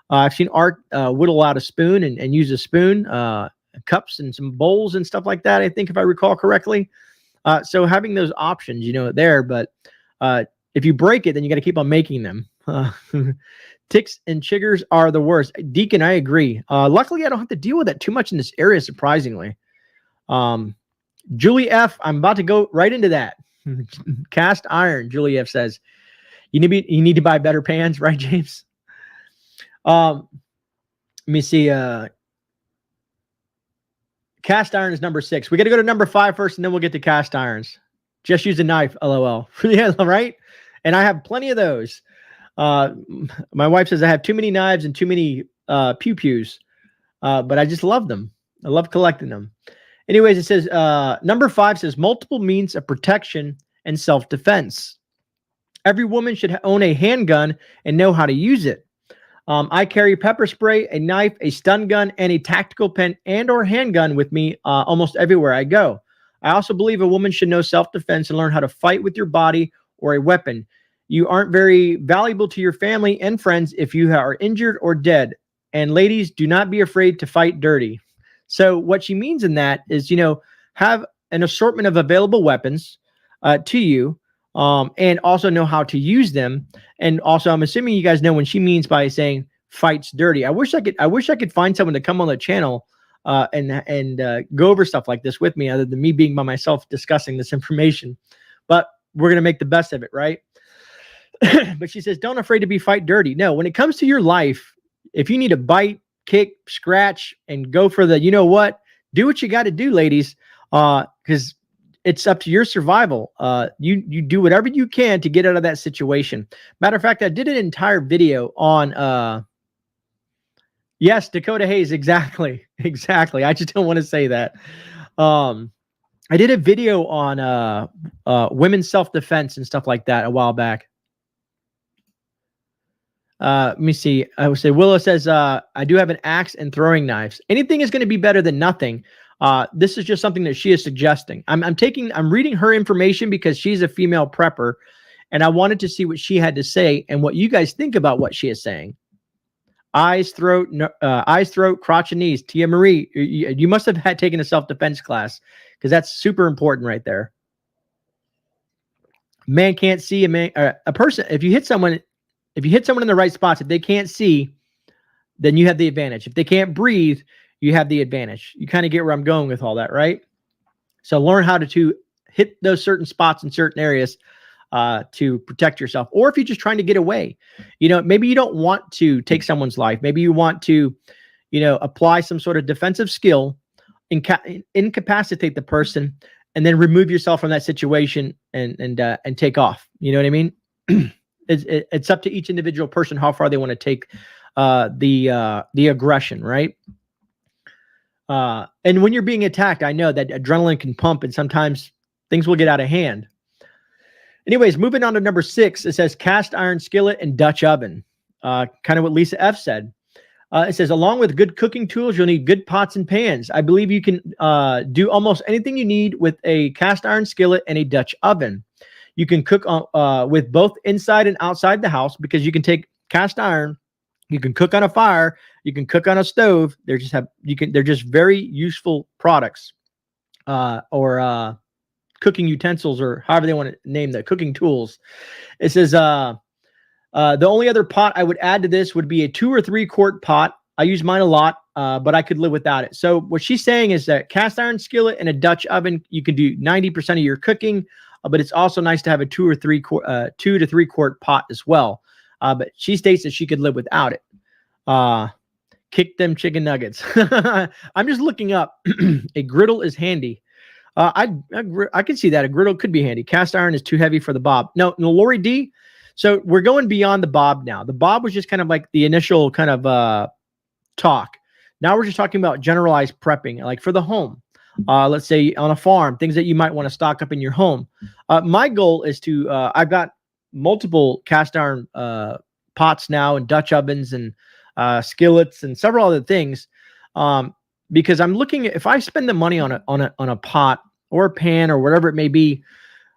I've seen Ark whittle out a spoon and use a spoon, cups and some bowls and stuff like that, I think, if I recall correctly. So having those options, there, but if you break it, then you got to keep on making them. Ticks and chiggers are the worst. Deacon, I agree. Luckily, I don't have to deal with that too much in this area, surprisingly. Julie F., I'm about to go right into that. Cast iron, Julie F. says. You need to buy better pans, right, James? Let me see. Cast iron is number 6. We got to go to number 5 first, and then we'll get to cast irons. Just use a knife, LOL. Yeah, right? And I have plenty of those. My wife says I have too many knives and too many pew-pews, but I just love them. I love collecting them. Anyways, it says, number 5 says multiple means of protection and self-defense. Every woman should own a handgun and know how to use it. I carry pepper spray, a knife, a stun gun, and a tactical pen and or handgun with me almost everywhere I go. I also believe a woman should know self-defense and learn how to fight with your body or a weapon. You aren't very valuable to your family and friends if you are injured or dead. And ladies, do not be afraid to fight dirty. So what she means in that is, you know, have an assortment of available weapons to you, and also know how to use them. And also, I'm assuming you guys know when she means by saying fights dirty. I wish I could find someone to come on the channel and go over stuff like this with me, other than me being by myself discussing this information. But we're gonna make the best of it, right? But she says, don't afraid to be fight dirty. No, when it comes to your life, if you need to bite, kick, scratch, and go for the, you know what, do what you got to do, ladies, because it's up to your survival. You do whatever you can to get out of that situation. Matter of fact, I did an entire video on, yes, Dakota Hayes, exactly. I just don't want to say that. I did a video on women's self-defense and stuff like that a while back. Let me see. I would say Willow says, I do have an axe and throwing knives. Anything is going to be better than nothing. This is just something that she is suggesting. I'm reading her information because she's a female prepper, and I wanted to see what she had to say and what you guys think about what she is saying. Eyes, throat, crotch, and knees. Tia Marie, you must have taken a self-defense class, because that's super important right there. Man can't see a person. If you hit someone in the right spots, if they can't see, then you have the advantage. If they can't breathe, you have the advantage. You kind of get where I'm going with all that, right? So learn how to hit those certain spots in certain areas to protect yourself. Or if you're just trying to get away, you know, maybe you don't want to take someone's life. Maybe you want to, you know, apply some sort of defensive skill, incapacitate the person, and then remove yourself from that situation and take off. You know what I mean? It's up to each individual person how far they want to take the aggression, right? And when you're being attacked, I know that adrenaline can pump, and sometimes things will get out of hand. Anyways, moving on to number 6, it says cast iron skillet and Dutch oven. Kind of what Lisa F said. It says, along with good cooking tools, you'll need good pots and pans. I believe you can do almost anything you need with a cast iron skillet and a Dutch oven. You can cook with both inside and outside the house, because you can take cast iron, you can cook on a fire, you can cook on a stove. They're just very useful products, or cooking utensils, or however they want to name the cooking tools. It says, the only other pot I would add to this would be a 2 or 3 quart pot. I use mine a lot, but I could live without it. So what she's saying is that cast iron skillet and a Dutch oven, you can do 90% of your cooking, but it's also nice to have a 2 to 3 quart pot as well. But she states that she could live without it. Kick them chicken nuggets. I'm just looking up. A griddle is handy. I can see that a griddle could be handy. Cast iron is too heavy for the bob. No, Lori D. So we're going beyond the bob now. The bob was just kind of like the initial kind of talk. Now we're just talking about generalized prepping, like for the home. Let's say on a farm, things that you might want to stock up in your home. My goal is to, I've got multiple cast iron pots now, and Dutch ovens, and skillets, and several other things. Because I'm looking at, if I spend the money on a pot or a pan or whatever it may be,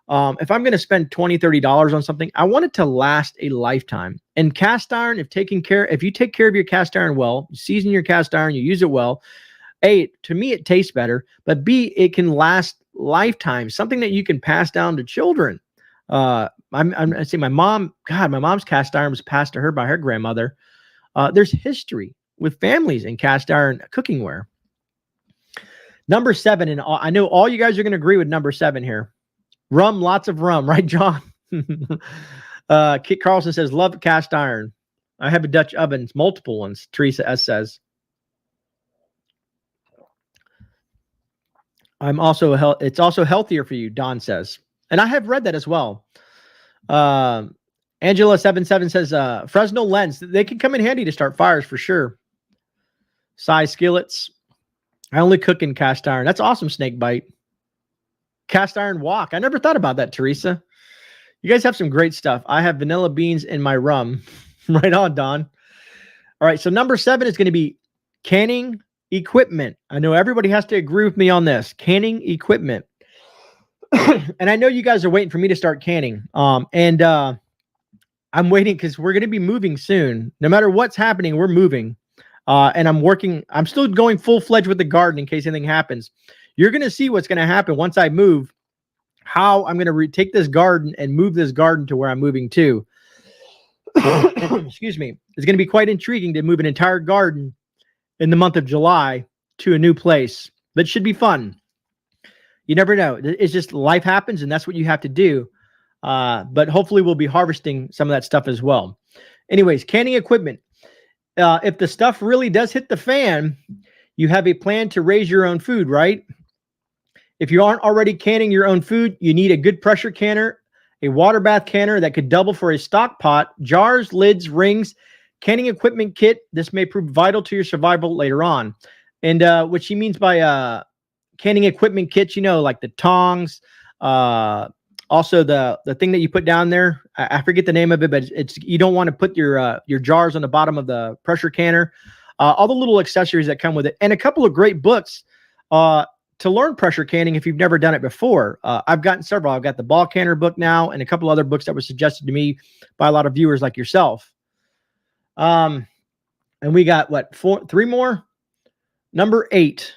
if I'm going to spend $20, $30 on something, I want it to last a lifetime. And cast iron, if you take care of your cast iron well, you season your cast iron, you use it well, A, to me, it tastes better, but B, it can last lifetime, something that you can pass down to children. I say my mom's cast iron was passed to her by her grandmother. There's history with families in cast iron cookingware. Number 7, and I know all you guys are going to agree with number 7 here. Rum, lots of rum, right, John? Kit Carlson says, love cast iron. I have a Dutch oven, multiple ones, Teresa S says. It's also healthier for you, Don says. And I have read that as well. Angela77 says, Fresno lens, they can come in handy to start fires for sure. Size skillets. I only cook in cast iron. That's awesome, Snake Bite. Cast iron wok. I never thought about that, Teresa. You guys have some great stuff. I have vanilla beans in my rum. Right on, Don. All right, so number 7 is going to be canning equipment. I know everybody has to agree with me on this. Canning equipment. And I know you guys are waiting for me to start canning. I'm waiting because we're going to be moving soon. No matter what's happening, we're moving. And I'm still going full-fledged with the garden in case anything happens. You're going to see what's going to happen once I move, how I'm going to take this garden and move this garden to where I'm moving to. Excuse me. It's going to be quite intriguing to move an entire garden in the month of July to a new place. That should be fun. You never know. It's just life happens, and that's what you have to do. But hopefully we'll be harvesting some of that stuff as well. Anyways, canning equipment. If the stuff really does hit the fan, you have a plan to raise your own food, right? If you aren't already canning your own food, you need a good pressure canner, a water bath canner that could double for a stock pot, jars, lids, rings, canning equipment kit. This may prove vital to your survival later on. And what she means by canning equipment kits, you know, like the tongs, also the thing that you put down there. I forget the name of it, but it's you don't want to put your jars on the bottom of the pressure canner. All the little accessories that come with it, and a couple of great books to learn pressure canning if you've never done it before. I've gotten several. I've got the ball canner book now, and a couple other books that were suggested to me by a lot of viewers like yourself. And we got what, 3 more? Number 8.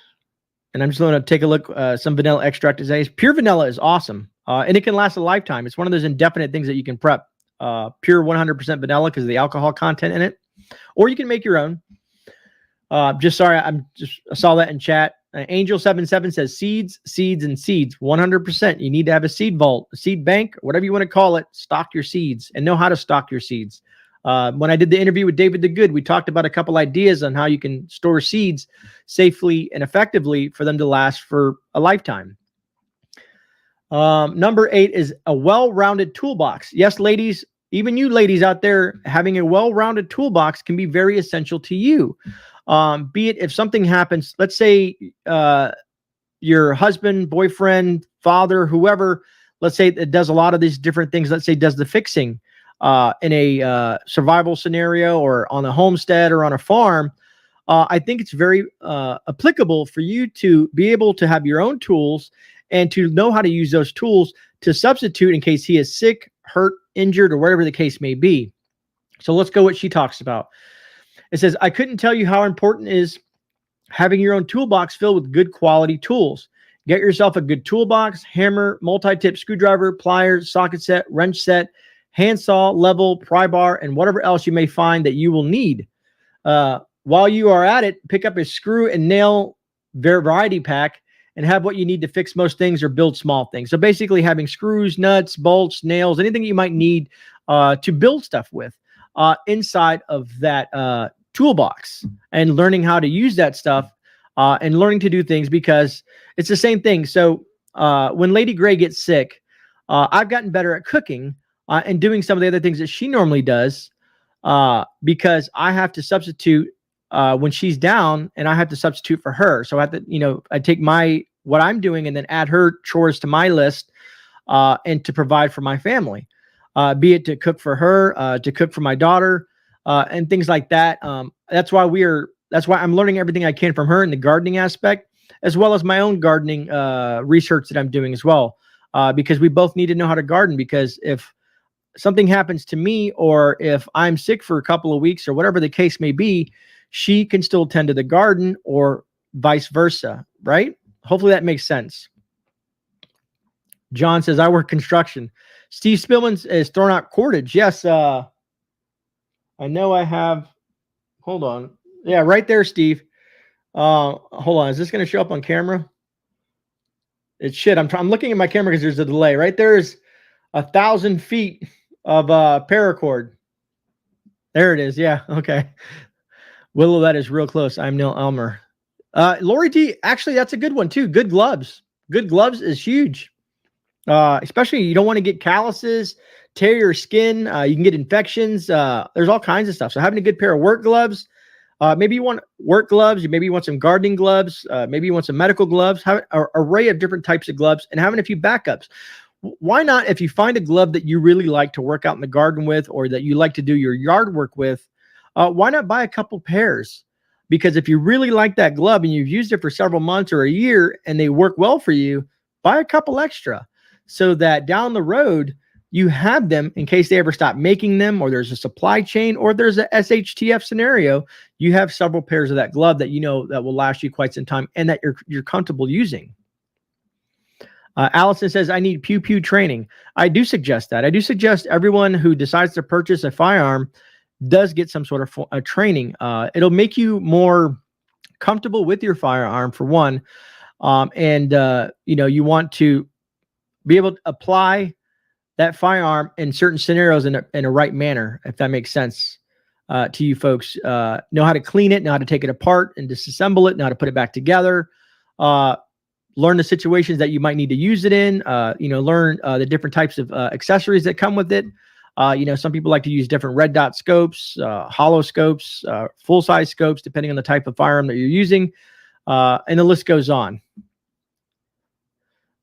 And I'm just going to take a look. Some vanilla extract today. Pure vanilla is awesome. And it can last a lifetime. It's one of those indefinite things that you can prep. Pure 100% vanilla because of the alcohol content in it. Or you can make your own. I saw that in chat. Angel77 says seeds, seeds, and seeds. 100%. You need to have a seed vault, a seed bank, whatever you want to call it. Stock your seeds and know how to stock your seeds. When I did the interview with David the Good, we talked about a couple ideas on how you can store seeds safely and effectively for them to last for a lifetime. Number 8 is a well-rounded toolbox. Yes, ladies, even you ladies out there, having a well-rounded toolbox can be very essential to you. Be it if something happens, let's say your husband, boyfriend, father, whoever, let's say it does a lot of these different things. Let's say does the fixing in a survival scenario or on a homestead or on a farm. I think it's very applicable for you to be able to have your own tools and to know how to use those tools to substitute in case he is sick, hurt, injured, or whatever the case may be. So let's go what she talks about. It says, I couldn't tell you how important it is having your own toolbox filled with good quality tools. Get yourself a good toolbox, hammer, multi-tip screwdriver, pliers, socket set, wrench set, handsaw, level, pry bar, and whatever else you may find that you will need. While you are at it, pick up a screw and nail variety pack and have what you need to fix most things or build small things. So basically having screws, nuts, bolts, nails, anything you might need to build stuff with inside of that toolbox, and learning how to use that stuff and learning to do things, because it's the same thing. So when Lady Grey gets sick, I've gotten better at cooking and doing some of the other things that she normally does because I have to substitute when she's down, and I have to substitute for her. So I have to, I take what I'm doing and then add her chores to my list and to provide for my family, be it to cook for her, to cook for my daughter, and things like that. That's why I'm learning everything I can from her in the gardening aspect, as well as my own gardening research that I'm doing as well, because we both need to know how to garden, because if something happens to me, or if I'm sick for a couple of weeks or whatever the case may be, she can still tend to the garden, or vice versa, right? Hopefully that makes sense. John says, I work construction. Steve Spillman is throwing out cordage. Yes, I know I have. Hold on. Yeah, right there, Steve. Hold on. Is this going to show up on camera? It should. I'm looking at my camera because there's a delay. Right there is 1,000 feet of paracord. There it is. Yeah. Okay. Willow, that is real close. I'm Neil Elmer. Lori D, actually, that's a good one too. Good gloves. Good gloves is huge. Especially you don't want to get calluses, tear your skin. You can get infections. There's all kinds of stuff. So having a good pair of work gloves, Maybe you want work gloves. Maybe you want some gardening gloves. Maybe you want some medical gloves. Have an array of different types of gloves and having a few backups. Why not, if you find a glove that you really like to work out in the garden with, or that you like to do your yard work with, why not buy a couple pairs? Because if you really like that glove and you've used it for several months or a year and they work well for you, buy a couple extra so that down the road you have them in case they ever stop making them, or there's a supply chain, or there's a SHTF scenario. You have several pairs of that glove that you know that will last you quite some time and that you're comfortable using. Allison says, I need pew pew training. I do suggest that. I do suggest everyone who decides to purchase a firearm does get some sort of training. It'll make you more comfortable with your firearm, for one. You know, you want to be able to apply that firearm in certain scenarios in a right manner, if that makes sense to you folks. Know how to clean it, know how to take it apart and disassemble it, know how to put it back together. Learn the situations that you might need to use it in. You know, learn the different types of accessories that come with it. You know, some people like to use different red dot scopes, hollow scopes, full-size scopes, depending on the type of firearm that you're using. And the list goes on.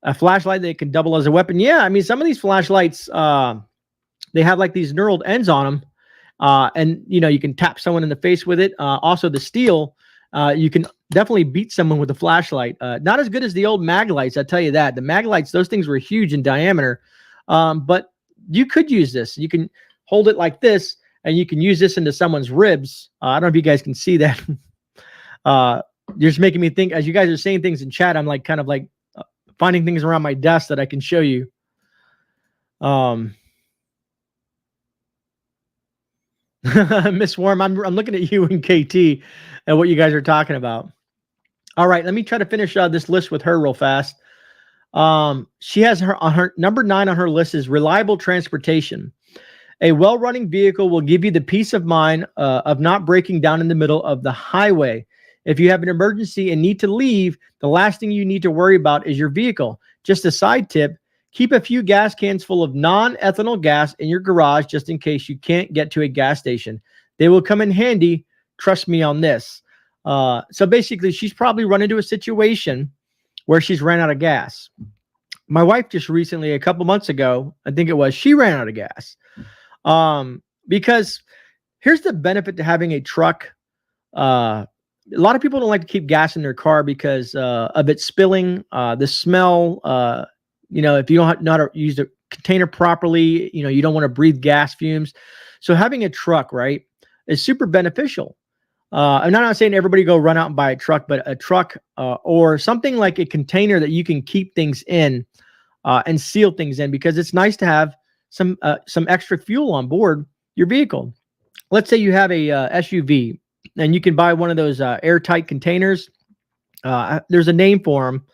A flashlight that can double as a weapon. Yeah, I mean, some of these flashlights, they have like these knurled ends on them. And, you know, you can tap someone in the face with it. Also, the steel, you can definitely beat someone with a flashlight. Not as good as the old mag lights, I tell you that. The mag lights, those things were huge in diameter. But you could use this. You can hold it like this, and you can use this into someone's ribs. I don't know if you guys can see that. You're just making me think, as you guys are saying things in chat, I'm like kind of like finding things around my desk that I can show you. Miss Worm, I'm looking at you and KT and what you guys are talking about. All right, let me try to finish this list with her real fast. She has her number 9 on her list is reliable transportation. A well-running vehicle will give you the peace of mind of not breaking down in the middle of the highway. If you have an emergency and need to leave, the last thing you need to worry about is your vehicle. Just a side tip, keep a few gas cans full of non-ethanol gas in your garage just in case you can't get to a gas station. They will come in handy. Trust me on this. So basically, she's probably run into a situation where she's ran out of gas. My wife just recently, a couple months ago, I think it was, she ran out of gas. Because here's the benefit to having a truck. A lot of people don't like to keep gas in their car because of it spilling, the smell. You know, if you don't know how to use the container properly, you know, you don't want to breathe gas fumes. So having a truck, right, is super beneficial. I'm not saying everybody go run out and buy a truck, but a truck or something like a container that you can keep things in and seal things in, because it's nice to have some extra fuel on board your vehicle. Let's say you have a SUV and you can buy one of those airtight containers. There's a name for them.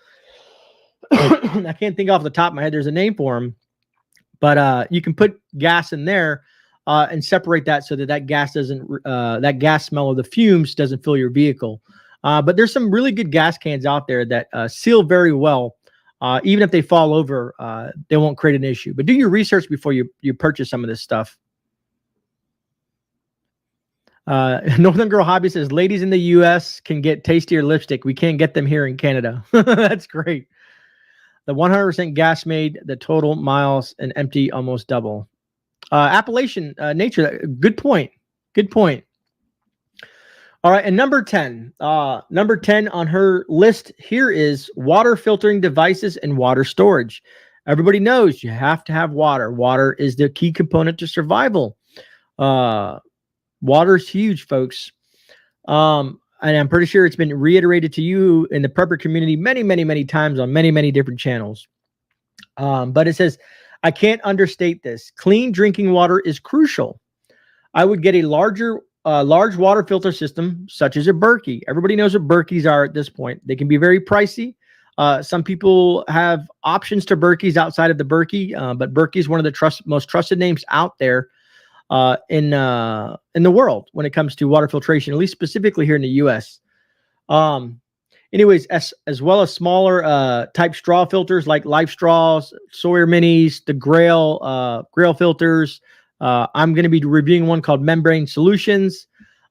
I can't think off the top of my head. There's a name for them, but you can put gas in there and separate that so that gas doesn't, that gas smell of the fumes doesn't fill your vehicle. But there's some really good gas cans out there that seal very well. Even if they fall over, they won't create an issue. But do your research before you purchase some of this stuff. Northern Girl Hobby says, ladies in the U.S. can get tastier lipstick. We can't get them here in Canada. That's great. The 100% gas made the total miles and empty almost double. Appalachian nature. Good point. Good point. All right. And number 10 on her list here is water filtering devices and water storage. Everybody knows you have to have water. Water is the key component to survival. Water is huge, folks. And I'm pretty sure it's been reiterated to you in the prepper community many, many, many times on many, many different channels. But it says, I can't understate this. Clean drinking water is crucial. I would get a large water filter system, such as a Berkey. Everybody knows what Berkeys are at this point. They can be very pricey. Some people have options to Berkeys outside of the Berkey, but Berkey is one of the most trusted names out there in the world when it comes to water filtration, at least specifically here in the U.S. Anyways, as well as smaller type straw filters like Life Straws, Sawyer Minis, the Grail filters. I'm going to be reviewing one called Membrane Solutions.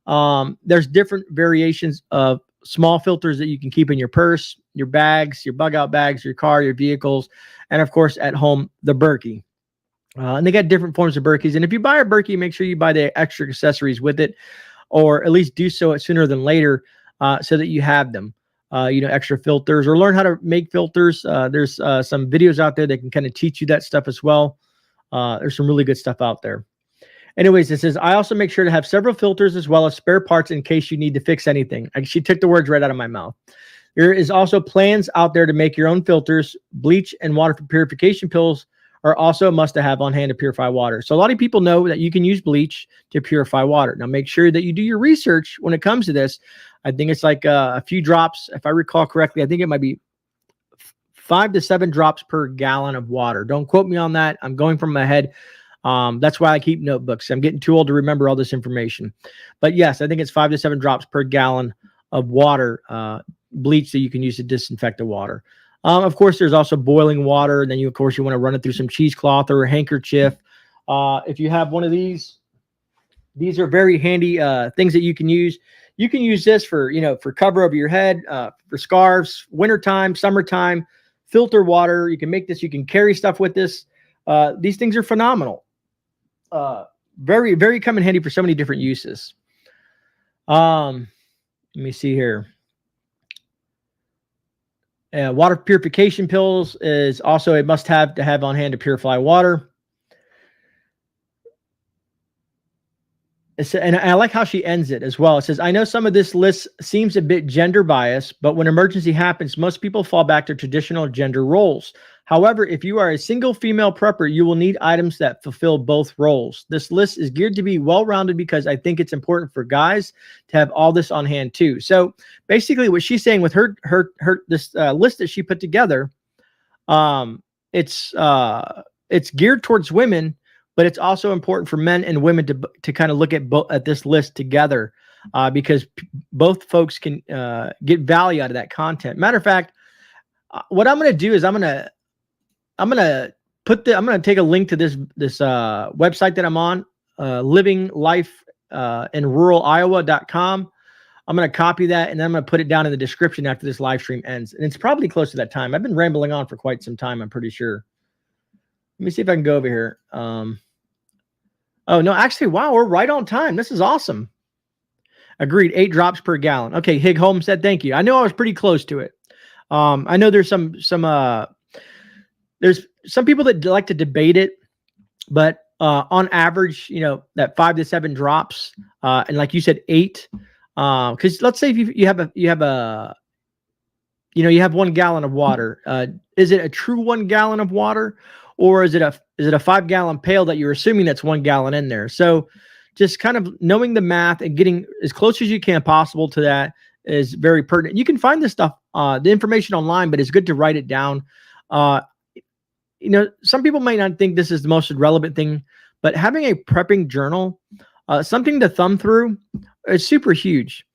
There's different variations of small filters that you can keep in your purse, your bags, your bug out bags, your car, your vehicles, and of course at home, the Berkey. And they got different forms of Berkeys. And if you buy a Berkey, make sure you buy the extra accessories with it, or at least do so sooner than later, so that you have them. Extra filters, or learn how to make filters. There's some videos out there that can kind of teach you that stuff as well. There's some really good stuff out there. Anyways, it says, I also make sure to have several filters as well as spare parts in case you need to fix anything. She took the words right out of my mouth. There is also plans out there to make your own filters. Bleach and water purification pills are also a must-have on hand to purify water. So a lot of people know that you can use bleach to purify water. Now, make sure that you do your research when it comes to this. I think it's like a few drops. If I recall correctly, I think it might be 5 to 7 drops per gallon of water. Don't quote me on that. I'm going from my head. That's why I keep notebooks. I'm getting too old to remember all this information. But yes, I think it's 5 to 7 drops per gallon of water, bleach that you can use to disinfect the water. Of course, there's also boiling water. And then you want to run it through some cheesecloth or a handkerchief. If you have one of these are very handy things that you can use. You can use this for cover over your head, for scarves, wintertime, summertime, filter water. You can make this. You can carry stuff with this. These things are phenomenal. Very, very come in handy for so many different uses. Let me see here. Water purification pills is also a must-have to have on hand to purify water. And I like how she ends it as well. It says, I know some of this list seems a bit gender biased, but when emergency happens, most people fall back to traditional gender roles. However, if you are a single female prepper, you will need items that fulfill both roles. This list is geared to be well-rounded because I think it's important for guys to have all this on hand too. So basically what she's saying with her this list that she put together, it's geared towards women, but it's also important for men and women to kind of look at this list together, because both folks can get value out of that content. Matter of fact, what I'm going to do is I'm going to take a link to this website that I'm on, livinglifeinruraliowa.com. I'm going to copy that, and then I'm going to put it down in the description after this live stream ends. And it's probably close to that time. I've been rambling on for quite some time, I'm pretty sure. Let me see if I can go over here. Oh, no, actually, wow, we're right on time. This is awesome. Agreed, 8 drops per gallon. Okay, Hig Holmes said thank you. I know I was pretty close to it. I know there's some people that like to debate it, but on average, that 5 to 7 drops, and like you said, 8. Because let's say if you have 1 gallon of water. Is it a true 1 gallon of water, or is it a 5-gallon pail that you're assuming that's 1 gallon in there? So just kind of knowing the math and getting as close as you can possible to that is very pertinent. You can find this stuff, the information online, but it's good to write it down. Some people might not think this is the most relevant thing, but having a prepping journal, something to thumb through, is super huge.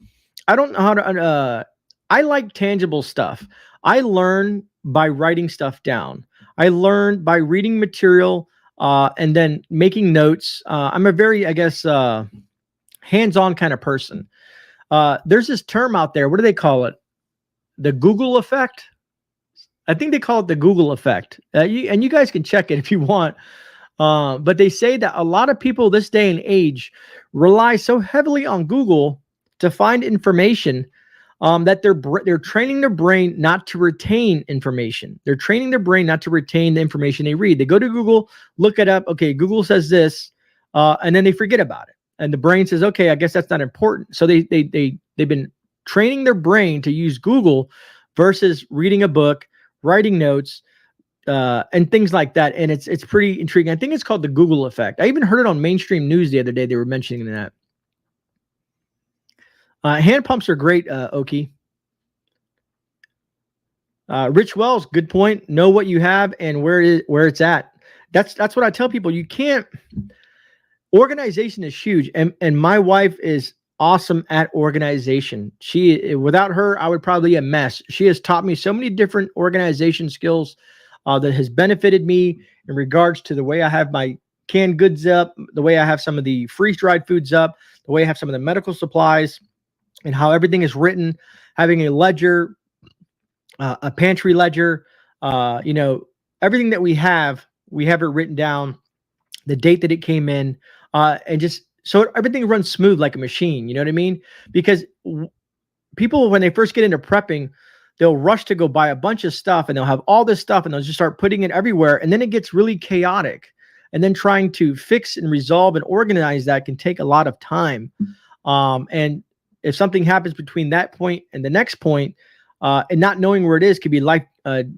I don't know how to, I like tangible stuff. I learn by writing stuff down. I learn by reading material, and then making notes. I'm a very, hands-on kind of person. There's this term out there. What do they call it? The Google effect. I think they call it the Google effect. You guys can check it if you want. But they say that a lot of people this day and age rely so heavily on Google to find information, that they're training their brain not to retain information. They're training their brain not to retain the information they read. They go to Google, look it up. Okay, Google says this, and then they forget about it. And the brain says, okay, I guess that's not important. So they've been training their brain to use Google versus reading a book, writing notes, and things like that. And it's pretty intriguing. I think it's called the Google effect. I even heard it on mainstream news the other day. They were mentioning that. Hand pumps are great, Oki. Rich Wells, good point. Know what you have and where it's at. That's what I tell people. You can't. Organization is huge, and my wife is awesome at organization. Without her, I would probably be a mess. She has taught me so many different organization skills that has benefited me in regards to the way I have my canned goods up, the way I have some of the freeze-dried foods up, the way I have some of the medical supplies, and how everything is written, having a ledger, a pantry ledger, you know, everything that we have it written down, the date that it came in, and just so everything runs smooth like a machine. You know what I mean? Because people, when they first get into prepping, they'll rush to go buy a bunch of stuff, and they'll have all this stuff, and they'll just start putting it everywhere. And then it gets really chaotic. And then trying to fix and resolve and organize that can take a lot of time. And if something happens between that point and the next point, and not knowing where it is could be life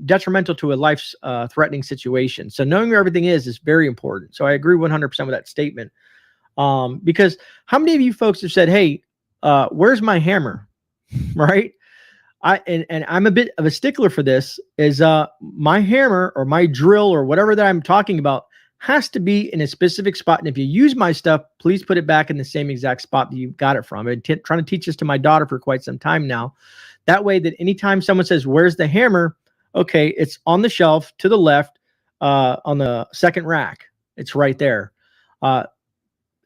detrimental to a life threatening situation. So knowing where everything is very important. So I agree 100% with that statement. Because how many of you folks have said, hey, where's my hammer? Right? And I'm a bit of a stickler for this, is my hammer or my drill or whatever that I'm talking about has to be in a specific spot. And if you use my stuff, please put it back in the same exact spot that you got it from. I've been trying to teach this to my daughter for quite some time now. That way that anytime someone says, where's the hammer? Okay, it's on the shelf to the left, on the second rack. It's right there. It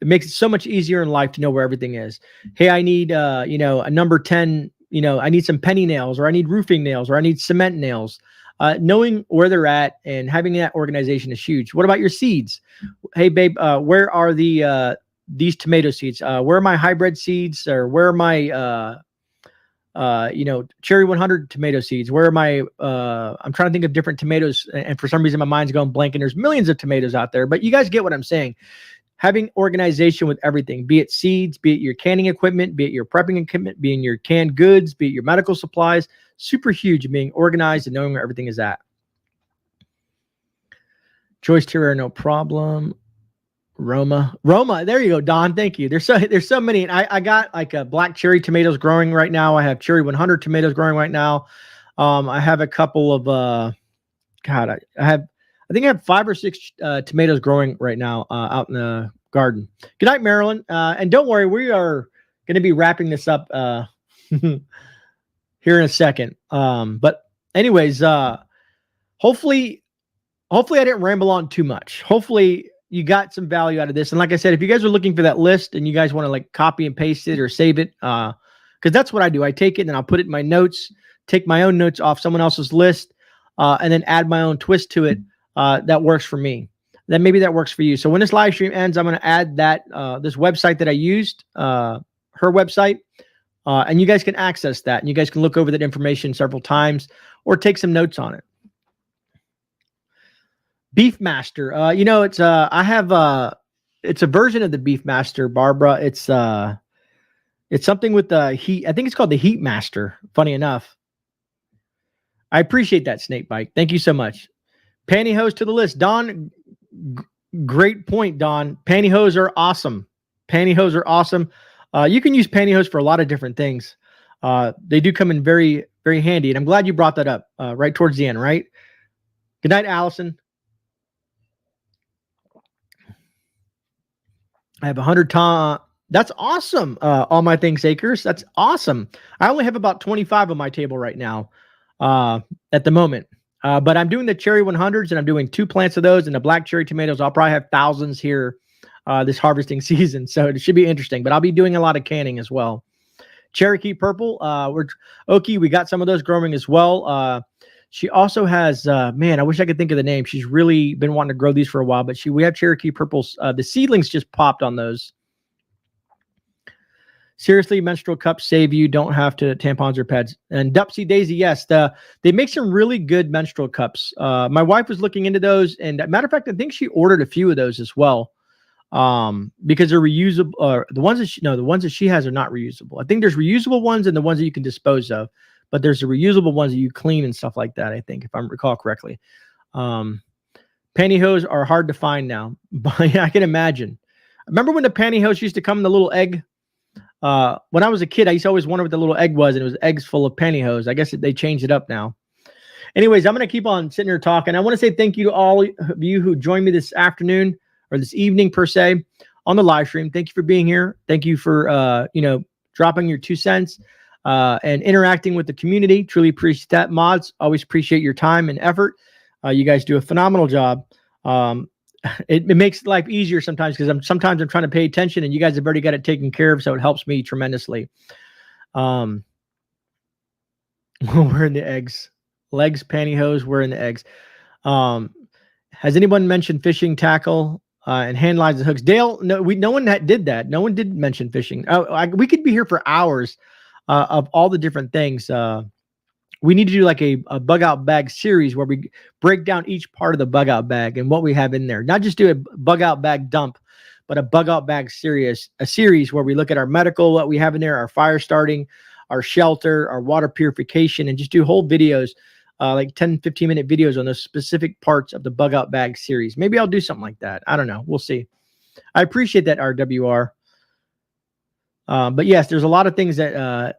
makes it so much easier in life to know where everything is. Hey, I need, you know, a number 10, you know, I need some penny nails, or I need roofing nails, or I need cement nails. Knowing where they're at and having that organization is huge. What about your seeds? Hey, babe, where are these tomato seeds? Where are my hybrid seeds? Or where are my, you know, cherry 100 tomato seeds? Where are my, I'm trying to think of different tomatoes. And for some reason, my mind's going blank, and there's millions of tomatoes out there, but you guys get what I'm saying. Having organization with everything, be it seeds, be it your canning equipment, be it your prepping equipment, be it your canned goods, be it your medical supplies, super huge, being organized and knowing where everything is at. Choice Terrier, no problem. Roma, there you go, Don. Thank you. There's so many. And I got like a black cherry tomatoes growing right now. I have cherry 100 tomatoes growing right now. I have a couple of I think I have 5 or 6 tomatoes growing right now out in the garden. Good night, Marilyn. And don't worry, we are going to be wrapping this up here in a second. But anyways, hopefully I didn't ramble on too much. Hopefully you got some value out of this. And like I said, if you guys are looking for that list and you guys want to like copy and paste it or save it, because that's what I do. I take it and I'll put it in my notes, take my own notes off someone else's list, and then add my own twist to it. That works for me. Then maybe that works for you. So when this live stream ends, I'm going to add that this website that I used, her website, and you guys can access that, and you guys can look over that information several times or take some notes on it. Beefmaster, you know, it's I have it's a version of the Beefmaster, Barbara. It's something with the heat. I think it's called the Heat Master. Funny enough, I appreciate that, Snakebite. Thank you so much. Pantyhose to the list, Don. Great point, Don. Pantyhose are awesome. Pantyhose are awesome. You can use pantyhose for a lot of different things. They do come in very, very handy, and I'm glad you brought that up right towards the end. Right. Good night, Allison. I have 100 That's awesome. All my things acres. That's awesome. I only have about 25 on my table right now at the moment. But I'm doing the cherry 100s, and I'm doing 2 plants of those, and the black cherry tomatoes. I'll probably have thousands here this harvesting season. So it should be interesting, but I'll be doing a lot of canning as well. Cherokee purple. We got some of those growing as well. She also has, man, I wish I could think of the name. She's really been wanting to grow these for a while, but we have Cherokee purples. The seedlings just popped on those. Seriously, menstrual cups save you. Don't have to tampons or pads. And Dupsy Daisy, yes, they make some really good menstrual cups. My wife was looking into those, and matter of fact, I think she ordered a few of those as well, because they're reusable. The ones that she has are not reusable. I think there's reusable ones and the ones that you can dispose of. But there's the reusable ones that you clean and stuff like that, I think, if I recall correctly. Pantyhose are hard to find now. But I can imagine. Remember when the pantyhose used to come in the little egg? When I was a kid, I used to always wonder what the little egg was, and it was eggs full of pantyhose. I guess they changed it up now. Anyways, I'm going to keep on sitting here talking. I want to say thank you to all of you who joined me this afternoon, or this evening per se, on the live stream. Thank you for being here. Thank you for, dropping your 2 cents. And interacting with the community. Truly appreciate that. Mods, always appreciate your time and effort. You guys do a phenomenal job. it makes life easier sometimes, because sometimes I'm trying to pay attention and you guys have already got it taken care of. So it helps me tremendously. We're in the eggs, legs, pantyhose. We're in the eggs. Has anyone mentioned fishing tackle and hand lines and hooks? Dale, no one did that. No one did mention fishing. We could be here for hours of all the different things. We need to do like a bug out bag series where we break down each part of the bug out bag and what we have in there. Not just do a bug out bag dump, but a bug out bag series where we look at our medical, what we have in there, our fire starting, our shelter, our water purification, and just do whole videos, like 10, 15-minute videos on those specific parts of the bug out bag series. Maybe I'll do something like that. I don't know. We'll see. I appreciate that, RWR. But yes, there's a lot of things that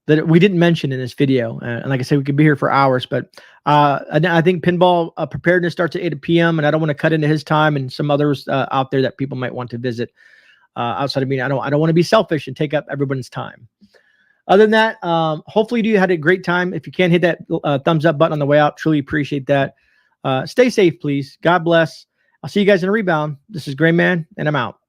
that we didn't mention in this video. And like I said, we could be here for hours, but I think pinball preparedness starts at 8 p.m. and I don't want to cut into his time and some others out there that people might want to visit outside of me. I don't want to be selfish and take up everyone's time. Other than that, hopefully you had a great time. If you can, hit that thumbs up button on the way out. Truly appreciate that. Stay safe, please. God bless. I'll see you guys in a rebound. This is GreyMan, and I'm out.